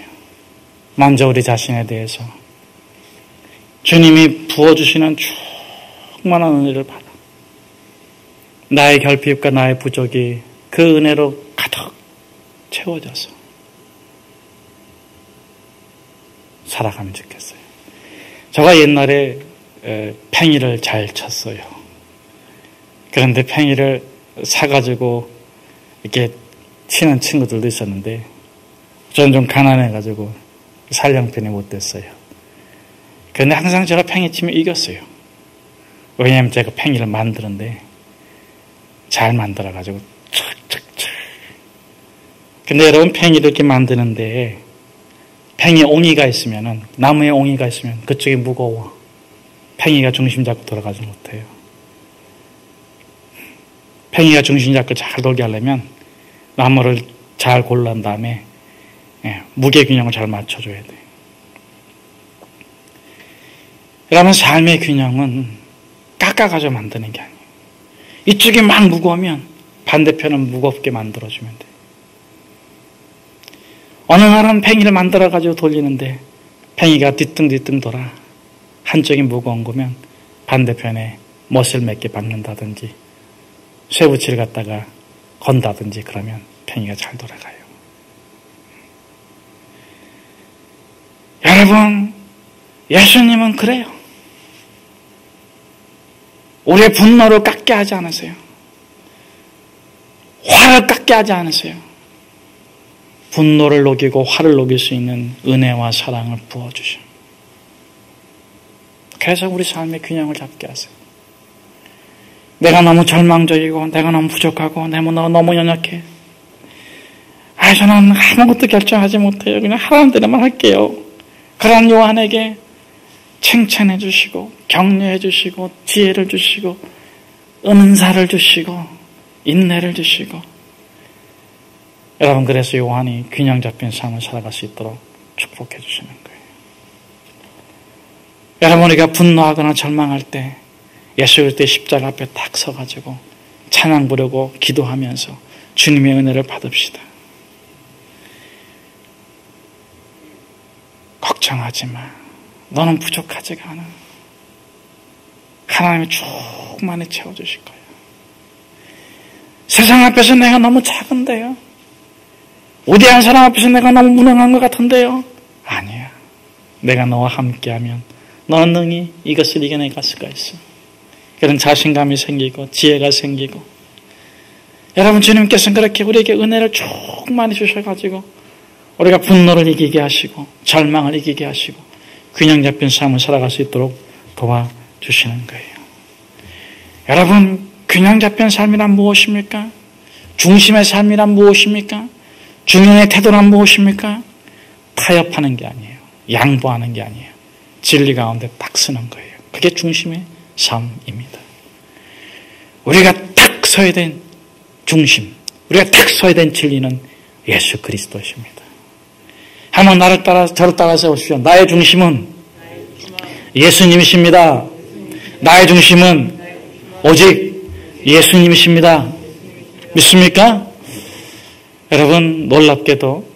먼저 우리 자신에 대해서 주님이 부어주시는 충만한 은혜를 받아 나의 결핍과 나의 부족이 그 은혜로 가득 채워져서 살아가면 좋겠어요. 제가 옛날에 팽이를 잘 쳤어요. 그런데 팽이를 사가지고 이렇게 치는 친구들도 있었는데 저는 좀 가난해가지고 살령편이 못 됐어요. 그런데 항상 제가 팽이 치면 이겼어요. 왜냐하면 제가 팽이를 만드는데 잘 만들어가지고 착착착. 근데 여러분, 팽이를 이렇게 만드는데 팽이에 옹이가 있으면은, 나무에 옹이가 있으면 그쪽이 무거워. 팽이가 중심 잡고 돌아가지 못해요. 팽이가 중심 잡고 잘 돌게 하려면 나무를 잘 골란 다음에 무게 균형을 잘 맞춰줘야 돼요. 여러분, 삶의 균형은 깎아가지고 만드는 게 아니에요. 이쪽이 막 무거우면 반대편은 무겁게 만들어주면 돼요. 어느 날은 팽이를 만들어가지고 돌리는데 팽이가 뒤뚱뒤뚱 돌아 한쪽이 무거운 거면 반대편에 못을 몇 개 박는다든지 쇠붙이를 갖다가 건다든지 그러면 팽이가 잘 돌아가요. 여러분, 예수님은 그래요. 우리의 분노를 깎게 하지 않으세요. 화를 깎게 하지 않으세요. 분노를 녹이고 화를 녹일 수 있는 은혜와 사랑을 부어주셔. 그래서 우리 삶의 균형을 잡게 하세요. 내가 너무 절망적이고 내가 너무 부족하고 내가 너무 연약해. 저는 아무것도 결정하지 못해요. 그냥 하라는 대로만 할게요. 그런 요한에게 칭찬해 주시고 격려해 주시고 지혜를 주시고 은사를 주시고 인내를 주시고, 여러분, 그래서 요한이 균형 잡힌 삶을 살아갈 수 있도록 축복해 주시는 거예요. 여러분, 우리가 분노하거나 절망할 때 예수 그리스도의 십자가 앞에 딱 서가지고 찬양 부르고 기도하면서 주님의 은혜를 받읍시다. 걱정하지 마. 너는 부족하지가 않아. 하나님이 충만히 채워주실 거예요. 세상 앞에서 내가 너무 작은데요. 우대한 사람 앞에서 내가 너무 무능한 것 같은데요. 아니야. 내가 너와 함께하면 너는 능히 이것을 이겨내갈 수가 있어. 그런 자신감이 생기고 지혜가 생기고, 여러분, 주님께서는 그렇게 우리에게 은혜를 충만히 주셔가지고 우리가 분노를 이기게 하시고 절망을 이기게 하시고 균형 잡힌 삶을 살아갈 수 있도록 도와주시는 거예요. 여러분, 균형 잡힌 삶이란 무엇입니까? 중심의 삶이란 무엇입니까? 중용의 태도란 무엇입니까? 타협하는 게 아니에요. 양보하는 게 아니에요. 진리 가운데 딱 서는 거예요. 그게 중심의 삶입니다. 우리가 딱 서야 된 중심, 우리가 딱 서야 된 진리는 예수 그리스도십니다. 한번 나를 따라 저를 따라서 오십시오. 나의 중심은 예수님이십니다. 나의 중심은 오직 예수님이십니다. 믿습니까? 여러분, 놀랍게도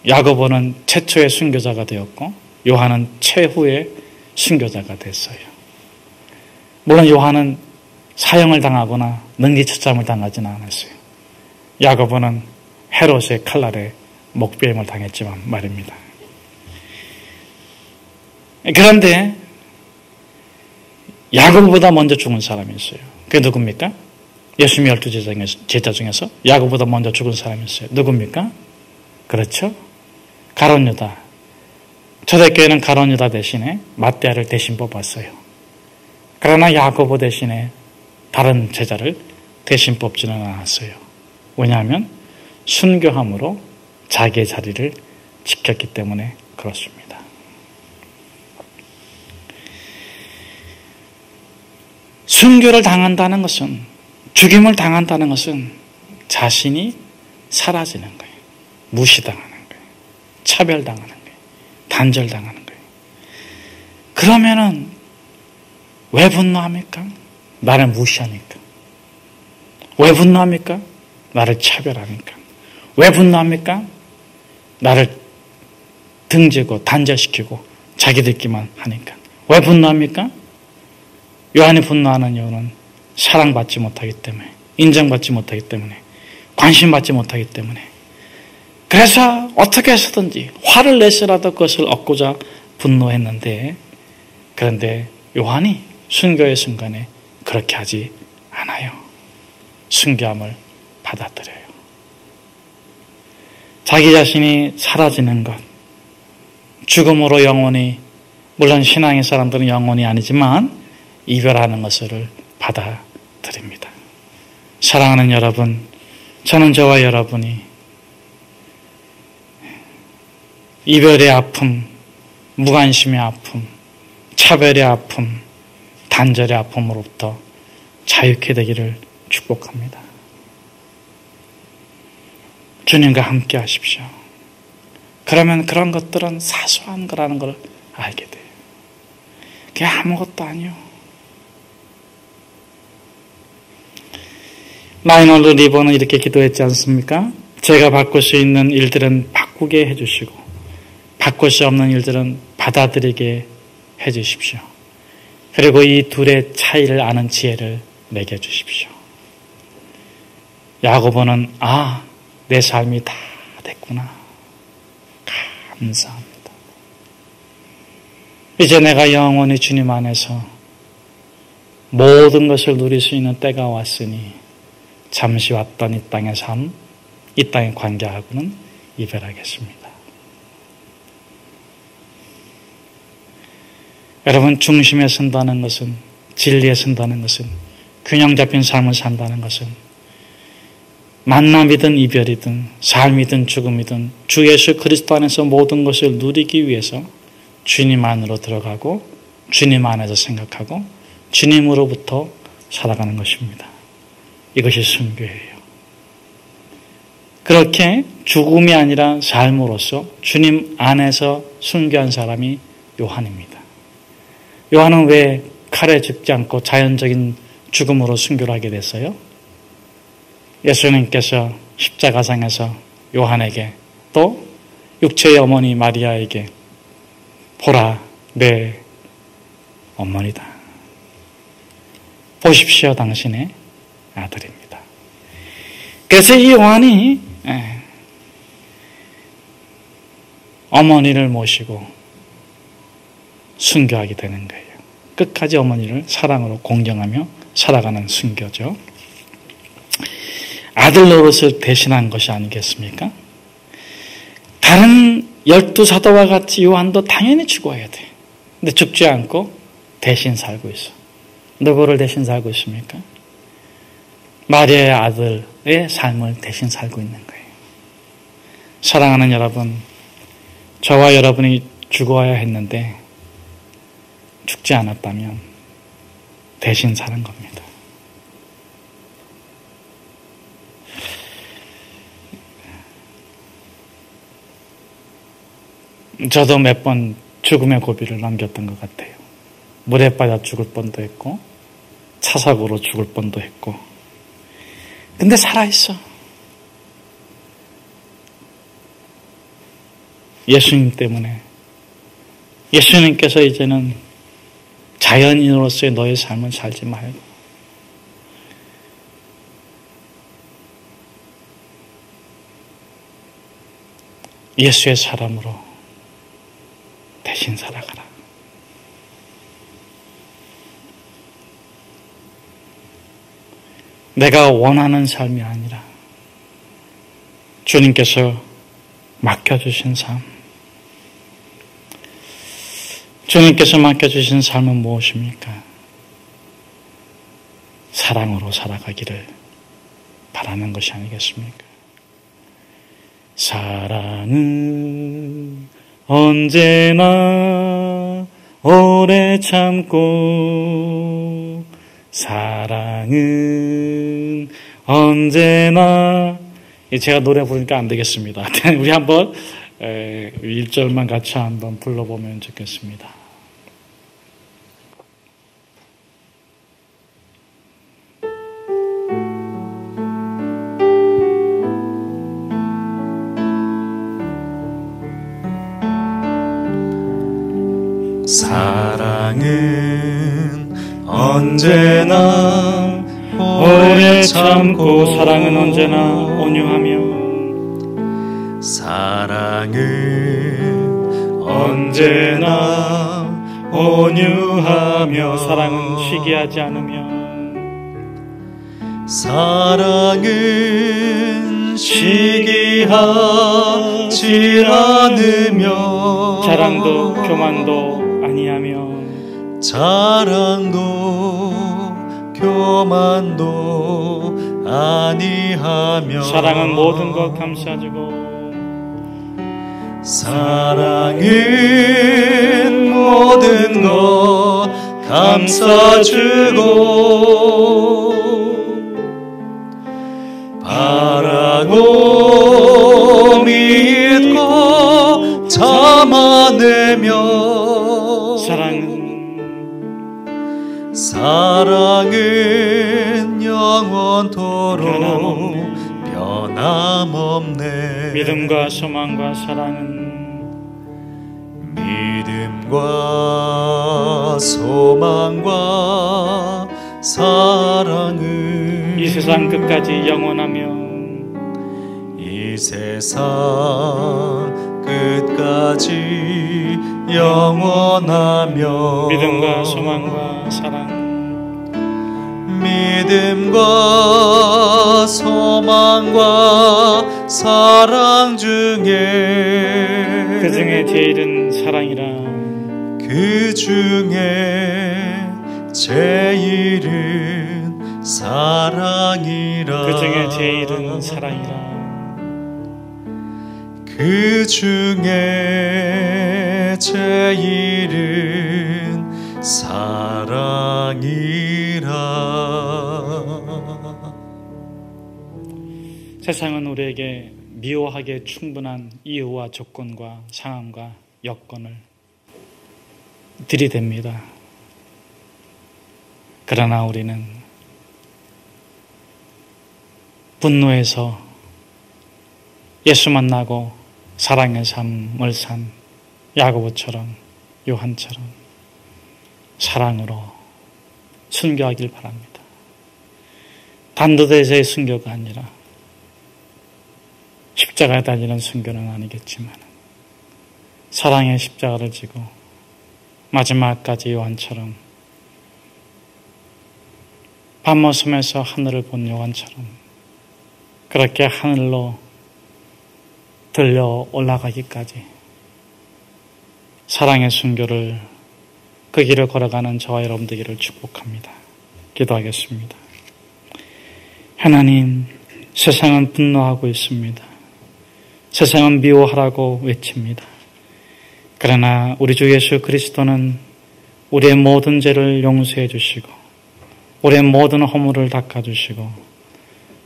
야고보는 최초의 순교자가 되었고 요한은 최후의 순교자가 됐어요. 물론 요한은 사형을 당하거나 능지처참을 당하지는 않았어요. 야고보는 헤롯의 칼날에 목베임을 당했지만 말입니다. 그런데 야고보보다 먼저 죽은 사람이 있어요. 그게 누굽니까? 예수님의 12 제자 중에서 야고보다 먼저 죽은 사람이 있어요. 누굽니까? 그렇죠? 가룟 유다. 초대교회는 가룟 유다 대신에 맏대아를 대신 뽑았어요. 그러나 야고보 대신에 다른 제자를 대신 뽑지는 않았어요. 왜냐하면 순교함으로 자기의 자리를 지켰기 때문에 그렇습니다. 순교를 당한다는 것은, 죽임을 당한다는 것은 자신이 사라지는 거예요. 무시당하는 거예요. 차별당하는 거예요. 단절당하는 거예요. 그러면은 왜 분노합니까? 나를 무시하니까. 왜 분노합니까? 나를 차별하니까. 왜 분노합니까? 나를 등지고 단죄시키고 자기들끼만 하니까. 왜 분노합니까? 요한이 분노하는 이유는 사랑받지 못하기 때문에, 인정받지 못하기 때문에, 관심받지 못하기 때문에. 그래서 어떻게 해서든지 화를 내서라도 그것을 얻고자 분노했는데, 그런데 요한이 순교의 순간에 그렇게 하지 않아요. 순교함을 받아들여요. 자기 자신이 사라지는 것, 죽음으로 영원히, 물론 신앙의 사람들은 영원히 아니지만 이별하는 것을 받아들입니다. 사랑하는 여러분, 저는 저와 여러분이 이별의 아픔, 무관심의 아픔, 차별의 아픔, 단절의 아픔으로부터 자유케 되기를 축복합니다. 주님과 함께 하십시오. 그러면 그런 것들은 사소한 거라는 걸 알게 돼요. 그게 아무것도 아니요. 라이놀드 리버는 이렇게 기도했지 않습니까? 제가 바꿀 수 있는 일들은 바꾸게 해주시고 바꿀 수 없는 일들은 받아들이게 해주십시오. 그리고 이 둘의 차이를 아는 지혜를 매겨주십시오. 야고보는 내 삶이 다 됐구나. 감사합니다. 이제 내가 영원히 주님 안에서 모든 것을 누릴 수 있는 때가 왔으니 잠시 왔던 이 땅의 삶, 이 땅의 관계하고는 이별하겠습니다. 여러분, 중심에 선다는 것은, 진리에 선다는 것은, 균형 잡힌 삶을 산다는 것은 만남이든 이별이든 삶이든 죽음이든 주 예수 그리스도 안에서 모든 것을 누리기 위해서 주님 안으로 들어가고 주님 안에서 생각하고 주님으로부터 살아가는 것입니다. 이것이 순교예요. 그렇게 죽음이 아니라 삶으로서 주님 안에서 순교한 사람이 요한입니다. 요한은 왜 칼에 죽지 않고 자연적인 죽음으로 순교를 하게 됐어요? 예수님께서 십자가상에서 요한에게 또 육체의 어머니 마리아에게 보라 내 어머니다. 보십시오 당신의 아들입니다. 그래서 이 요한이 어머니를 모시고 순교하게 되는 거예요. 끝까지 어머니를 사랑으로 공경하며 살아가는 순교죠. 아들 노릇을 대신한 것이 아니겠습니까? 다른 12사도와 같이 요한도 당연히 죽어야 돼. 근데 죽지 않고 대신 살고 있어. 누구를 대신 살고 있습니까? 마리아의 아들의 삶을 대신 살고 있는 거예요. 사랑하는 여러분, 저와 여러분이 죽어야 했는데 죽지 않았다면 대신 사는 겁니다. 저도 몇 번 죽음의 고비를 넘겼던 것 같아요. 물에 빠져 죽을 뻔도 했고 차사고로 죽을 뻔도 했고, 근데 살아있어. 예수님 때문에. 예수님께서 이제는 자연인으로서의 너의 삶을 살지 말고 예수의 사람으로 대신 살아가라. 내가 원하는 삶이 아니라 주님께서 맡겨주신 삶. 주님께서 맡겨주신 삶은 무엇입니까? 사랑으로 살아가기를 바라는 것이 아니겠습니까? 사랑은 언제나 오래 참고 사랑은 언제나, 제가 노래 부르니까 안 되겠습니다. 우리 한번 1절만 같이 한번 불러보면 좋겠습니다. 사랑은 언제나 오래 참고 사랑은 언제나 온유하며 사랑은 언제나 온유하며 사랑은 시기하지 않으며 사랑은 시기하지 않으며 자랑도 교만도 아니하며 자랑도 교만도 아니하며 사랑은 모든 것 감싸주고 사랑은 모든 것 감싸주고 바라고 믿고 참아내며 사랑은 영원토록 변함없네. 믿음과 소망과 사랑은 믿음과 소망과 사랑은 이 세상 끝까지 영원하며 이 세상 끝까지 영원하며 믿음과 소망과 사랑 믿음과 소망과 사랑 중에 그 중에 제일은 사랑이라 그 중에 제일은 사랑이라 그 중에 제일은 사랑이라 그 중에 제일은 사랑이라. 세상은 우리에게 미워하기에 충분한 이유와 조건과 상황과 여건을 들이댑니다. 그러나 우리는 분노해서 예수 만나고 사랑의 삶을 산 야고보처럼 요한처럼 사랑으로 순교하길 바랍니다. 단도대체의 순교가 아니라 십자가에 달리는 순교는 아니겠지만 사랑의 십자가를 지고 마지막까지 요한처럼 밤모섬에서 하늘을 본 요한처럼 그렇게 하늘로 들려 올라가기까지 사랑의 순교를 그 길을 걸어가는 저와 여러분 되기를 축복합니다. 기도하겠습니다. 하나님, 세상은 분노하고 있습니다. 세상은 미워하라고 외칩니다. 그러나 우리 주 예수 그리스도는 우리의 모든 죄를 용서해 주시고 우리의 모든 허물을 닦아주시고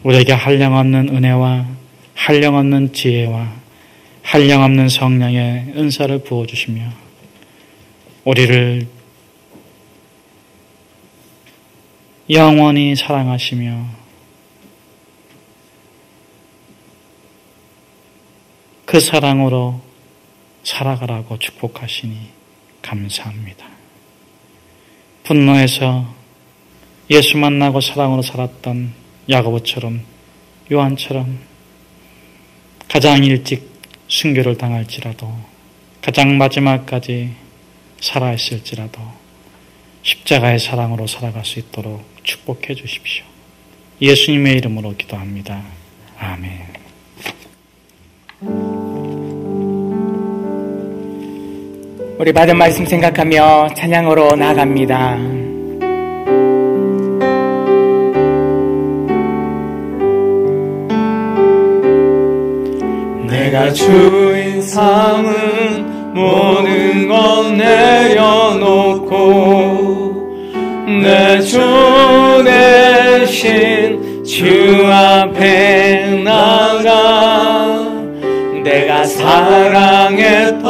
우리에게 한량없는 은혜와 한량없는 지혜와 한량없는 성령의 은사를 부어주시며 우리를 영원히 사랑하시며 그 사랑으로 살아가라고 축복하시니 감사합니다. 분노해서 예수 만나고 사랑으로 살았던 야고보처럼 요한처럼 가장 일찍 순교를 당할지라도 가장 마지막까지 살아있을지라도 십자가의 사랑으로 살아갈 수 있도록 축복해 주십시오. 예수님의 이름으로 기도합니다. 아멘. 우리 받은 말씀 생각하며 찬양으로 나아갑니다. 내가 주인 삼은 모든 것 내려놓고 내 주 대신 주 앞에 나가 내가 사랑했던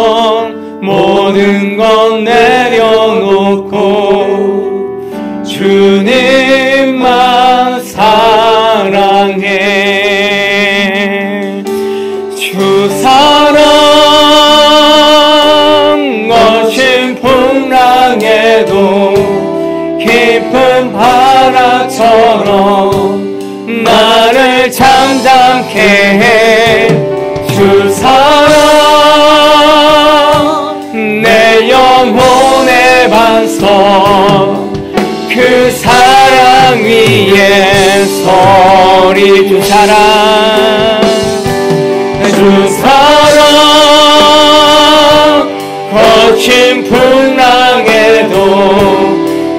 모든 것 내려놓고 주님만 사랑해. 주 사랑 거친 풍랑 나를 잠잠케 해 주사 내 영혼의 반석 그 사랑 위에 서리 주 사랑 거친 풍랑에도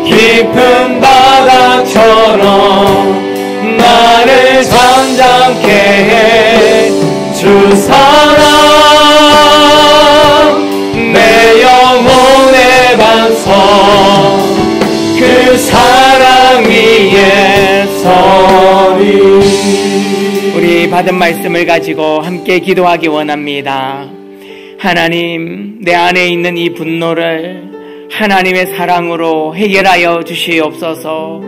깊은 바다처럼 나를 잠잠케 해 주 사랑 내 영혼의 반석 그 사랑 위에 서리. 우리 받은 말씀을 가지고 함께 기도하기 원합니다. 하나님, 내 안에 있는 이 분노를 하나님의 사랑으로 해결하여 주시옵소서.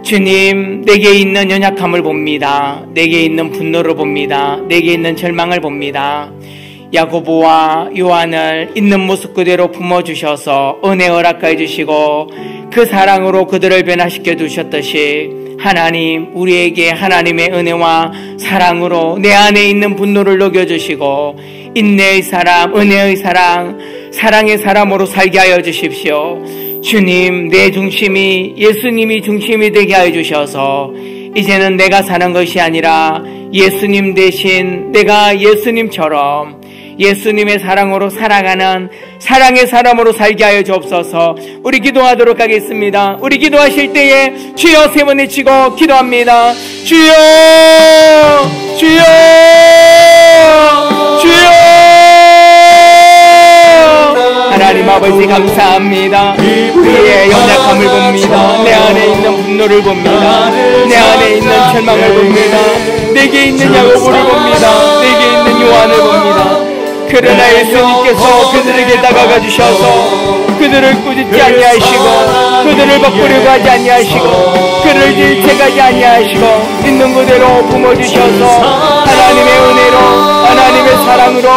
주님, 내게 있는 연약함을 봅니다. 내게 있는 분노를 봅니다. 내게 있는 절망을 봅니다. 야고보와 요한을 있는 모습 그대로 품어주셔서 은혜 허락해 주시고 그 사랑으로 그들을 변화시켜 주셨듯이 하나님, 우리에게 하나님의 은혜와 사랑으로 내 안에 있는 분노를 녹여주시고 인내의 사람, 은혜의 사랑, 사랑의 사람으로 살게 하여 주십시오. 주님, 내 중심이 예수님이 중심이 되게 하여 주셔서 이제는 내가 사는 것이 아니라 예수님 대신 내가 예수님처럼 예수님의 사랑으로 살아가는 사랑의 사람으로 살게 하여 주옵소서. 우리 기도하도록 하겠습니다. 우리 기도하실 때에 주여 세 번 외치고 기도합니다. 주여, 주여, 주여. 하나님 아버지 감사합니다. 우리의 연약함을 봅니다. 내 안에 있는 분노를 봅니다. 내 안에 있는 절망을 봅니다. 내게 있는 야고보를 봅니다. 내게 있는 요한을 봅니다. 그러나 예수님께서 그들에게 다가가 주셔서 그들을 꾸짖지 아니하시고 그들을 바꾸려고 하지 아니하시고 그들을 질책하지 아니하시고 있는 그대로 품어주셔서 하나님의 은혜로 하나님의 사랑으로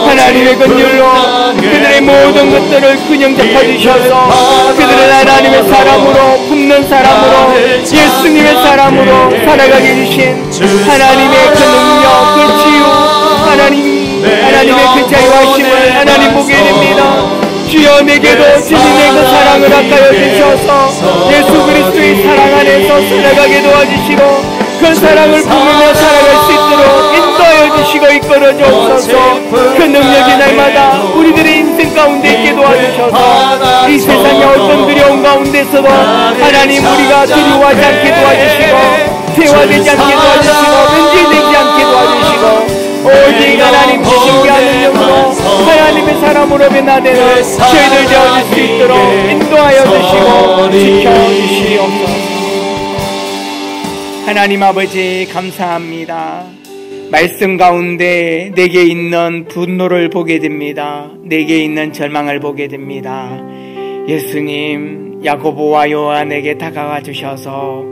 하나님의 긍휼로 그들의 모든 것들을 균형 잡아주셔서 그들은 하나님의 사람으로 품는 사람으로 예수님의 사람으로 살아가게 해주신 하나님의 그 능력, 그 치유, 하나님의 그 자유하심을 하나님 보게 됩니다. 주여, 내게도 주님의 그 사랑을 아까워 주셔서 예수 그리스도의 사랑 안에서 살아가게 도와주시고 그 사랑을 부으며 살아갈 수 있도록 인도하여 주시고 이끌어 주옵소서. 그 능력이 날마다 우리들의 인생 가운데 있게 도와주셔서 이 세상의 어떤 두려움 가운데서도 하나님 우리가 두려워하지 않게 도와주시고 퇴화되지 않게 도와주시고 변질되지 않게 도와주시고 오직 하나님 신기한 능력으로 하나님의 사람으로 변화되는 저희들 되어줄 수 있도록 인도하여 주시고 지켜주시옵소서. 하나님 아버지 감사합니다. 말씀 가운데 내게 있는 분노를 보게 됩니다. 내게 있는 절망을 보게 됩니다. 예수님, 야고보와 요한에게 다가와 주셔서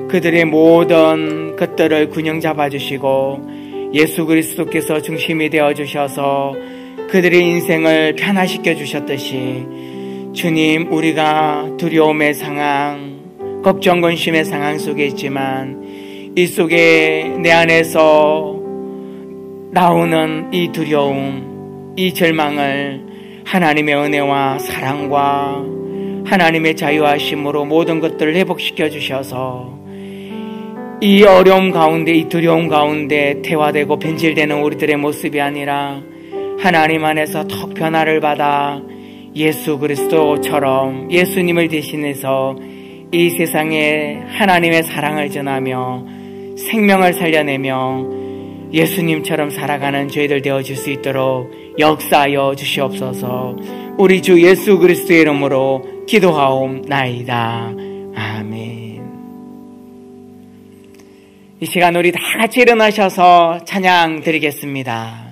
그들의 모든 것들을 균형 잡아 주시고 예수 그리스도께서 중심이 되어 주셔서 그들의 인생을 변화시켜 주셨듯이 주님, 우리가 두려움의 상황, 걱정 근심의 상황 속에 있지만 이 속에 내 안에서 나오는 이 두려움, 이 절망을 하나님의 은혜와 사랑과 하나님의 자유하심으로 모든 것들을 회복시켜 주셔서 이 어려움 가운데, 이 두려움 가운데 퇴화되고 변질되는 우리들의 모습이 아니라 하나님 안에서 더 변화를 받아 예수 그리스도처럼 예수님을 대신해서 이 세상에 하나님의 사랑을 전하며 생명을 살려내며 예수님처럼 살아가는 저희들 되어질 수 있도록 역사하여 주시옵소서. 우리 주 예수 그리스도의 이름으로 기도하옵나이다. 아멘. 이 시간 우리 다 같이 일어나셔서 찬양 드리겠습니다.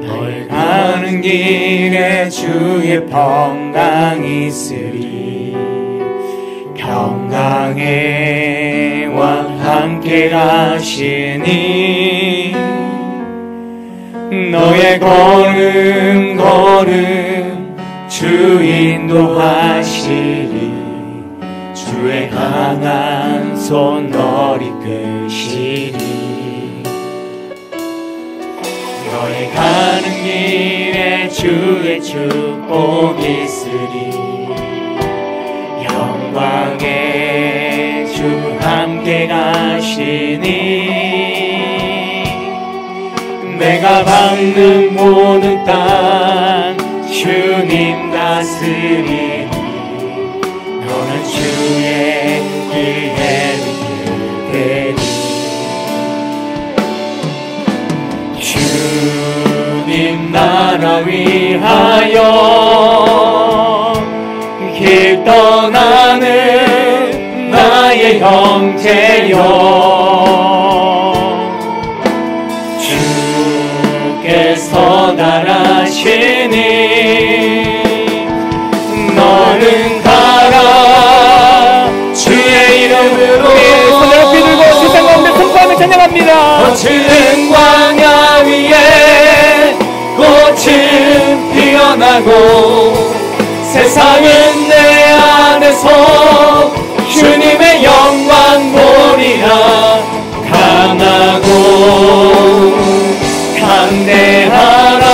널 가는 길에 주의 평강이 있으리. 평강의 왕 함께 가시니 너의 걸음 주 인도하시리 주의 강한 손 널 이끄시리 너의 가는 길에 주의 축복 있으리 영광의 주 함께 가시니 내가 밟는 모든 땅 주님 다스리니 너는 주의 길에 이르되리 주님 나라 위하여 길 떠나는 나의 형제여 주께서 나라시니 너는 가라 주의 이름으로 손을 높이 들고 세상 가운데 선포하며 찬양합니다. 거칠은 광야 위에 꽃은 피어나고 세상은 내 안에서 주님의 영광 보리라 강하고 강대하라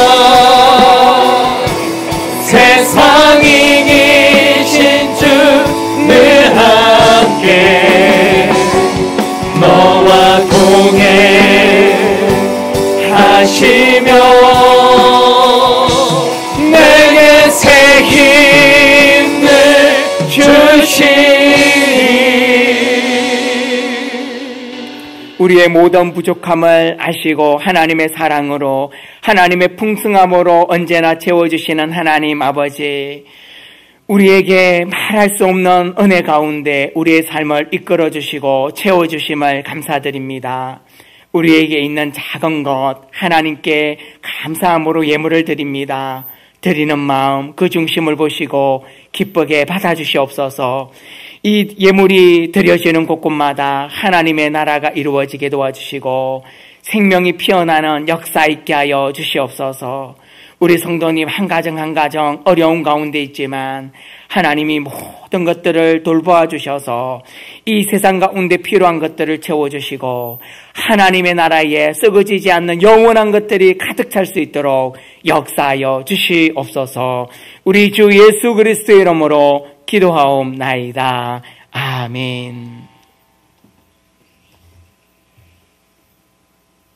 세상 이기신 주 늘 함께 너와 동행 하시며 내게 새 힘을 주시리 우리의 모든 부족함을 아시고 하나님의 사랑으로 하나님의 풍성함으로 언제나 채워주시는 하나님 아버지 우리에게 말할 수 없는 은혜 가운데 우리의 삶을 이끌어주시고 채워주심을 감사드립니다. 우리에게 있는 작은 것 하나님께 감사함으로 예물을 드립니다. 드리는 마음 그 중심을 보시고 기쁘게 받아주시옵소서. 이 예물이 드려지는 곳곳마다 하나님의 나라가 이루어지게 도와주시고 생명이 피어나는 역사 있게 하여 주시옵소서. 우리 성도님 한 가정 한 가정 어려운 가운데 있지만 하나님이 모든 것들을 돌보아 주셔서 이 세상 가운데 필요한 것들을 채워주시고 하나님의 나라에 썩어지지 않는 영원한 것들이 가득 찰 수 있도록 역사하여 주시옵소서. 우리 주 예수 그리스도의 이름으로 기도하옵나이다. 아멘.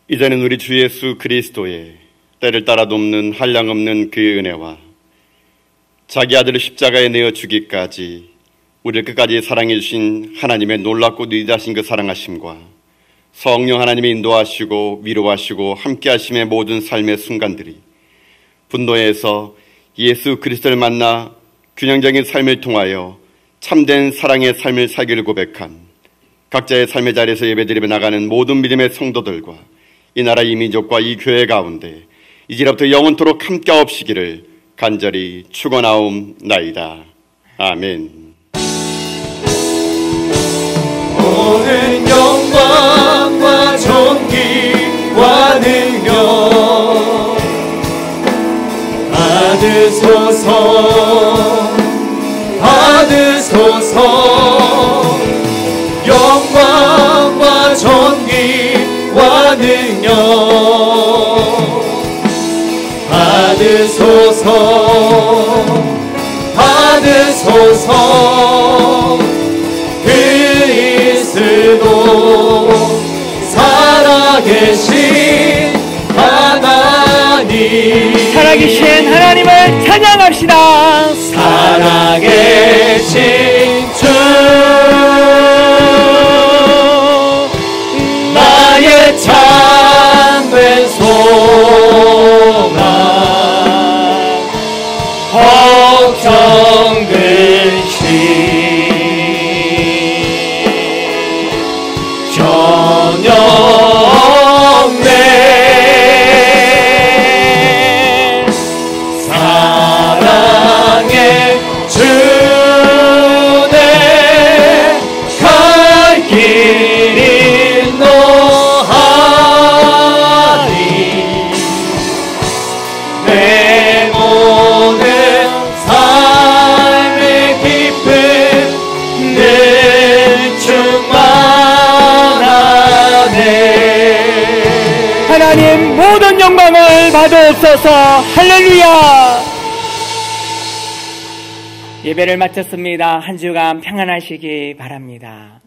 이제는 우리 주 예수 그리스도의 때를 따라 돕는 한량없는 그의 은혜와 자기 아들을 십자가에 내어 주기까지 우리를 끝까지 사랑해 주신 하나님의 놀랍고 위대하신 그 사랑하심과 성령 하나님이 인도하시고 위로하시고 함께하심의 모든 삶의 순간들이 분노에서 예수 그리스도를 만나 균형적인 삶을 통하여 참된 사랑의 삶을 살기를 고백한 각자의 삶의 자리에서 예배드리며 나가는 모든 믿음의 성도들과 이 나라 이 민족과 이 교회 가운데 이제부터 영원토록 함께하옵시기를 간절히 축원하옵나이다. 아멘. 모든 영광과 존귀와 능력 받으소서 받으소서 영광과 존귀와 능력 받으소서 받으소서 그리스도 살아계신 하나님 살아계신 하나님을 찬양합시다. 살아계신 주 나의 참된 소망 걱정 근심 전혀 없네. 사랑의 주네 갈 길 인도하리 내 모든 삶 하나님 모든 영광을 받으옵소서. 할렐루야. 예배를 마쳤습니다. 한 주간 평안하시기 바랍니다.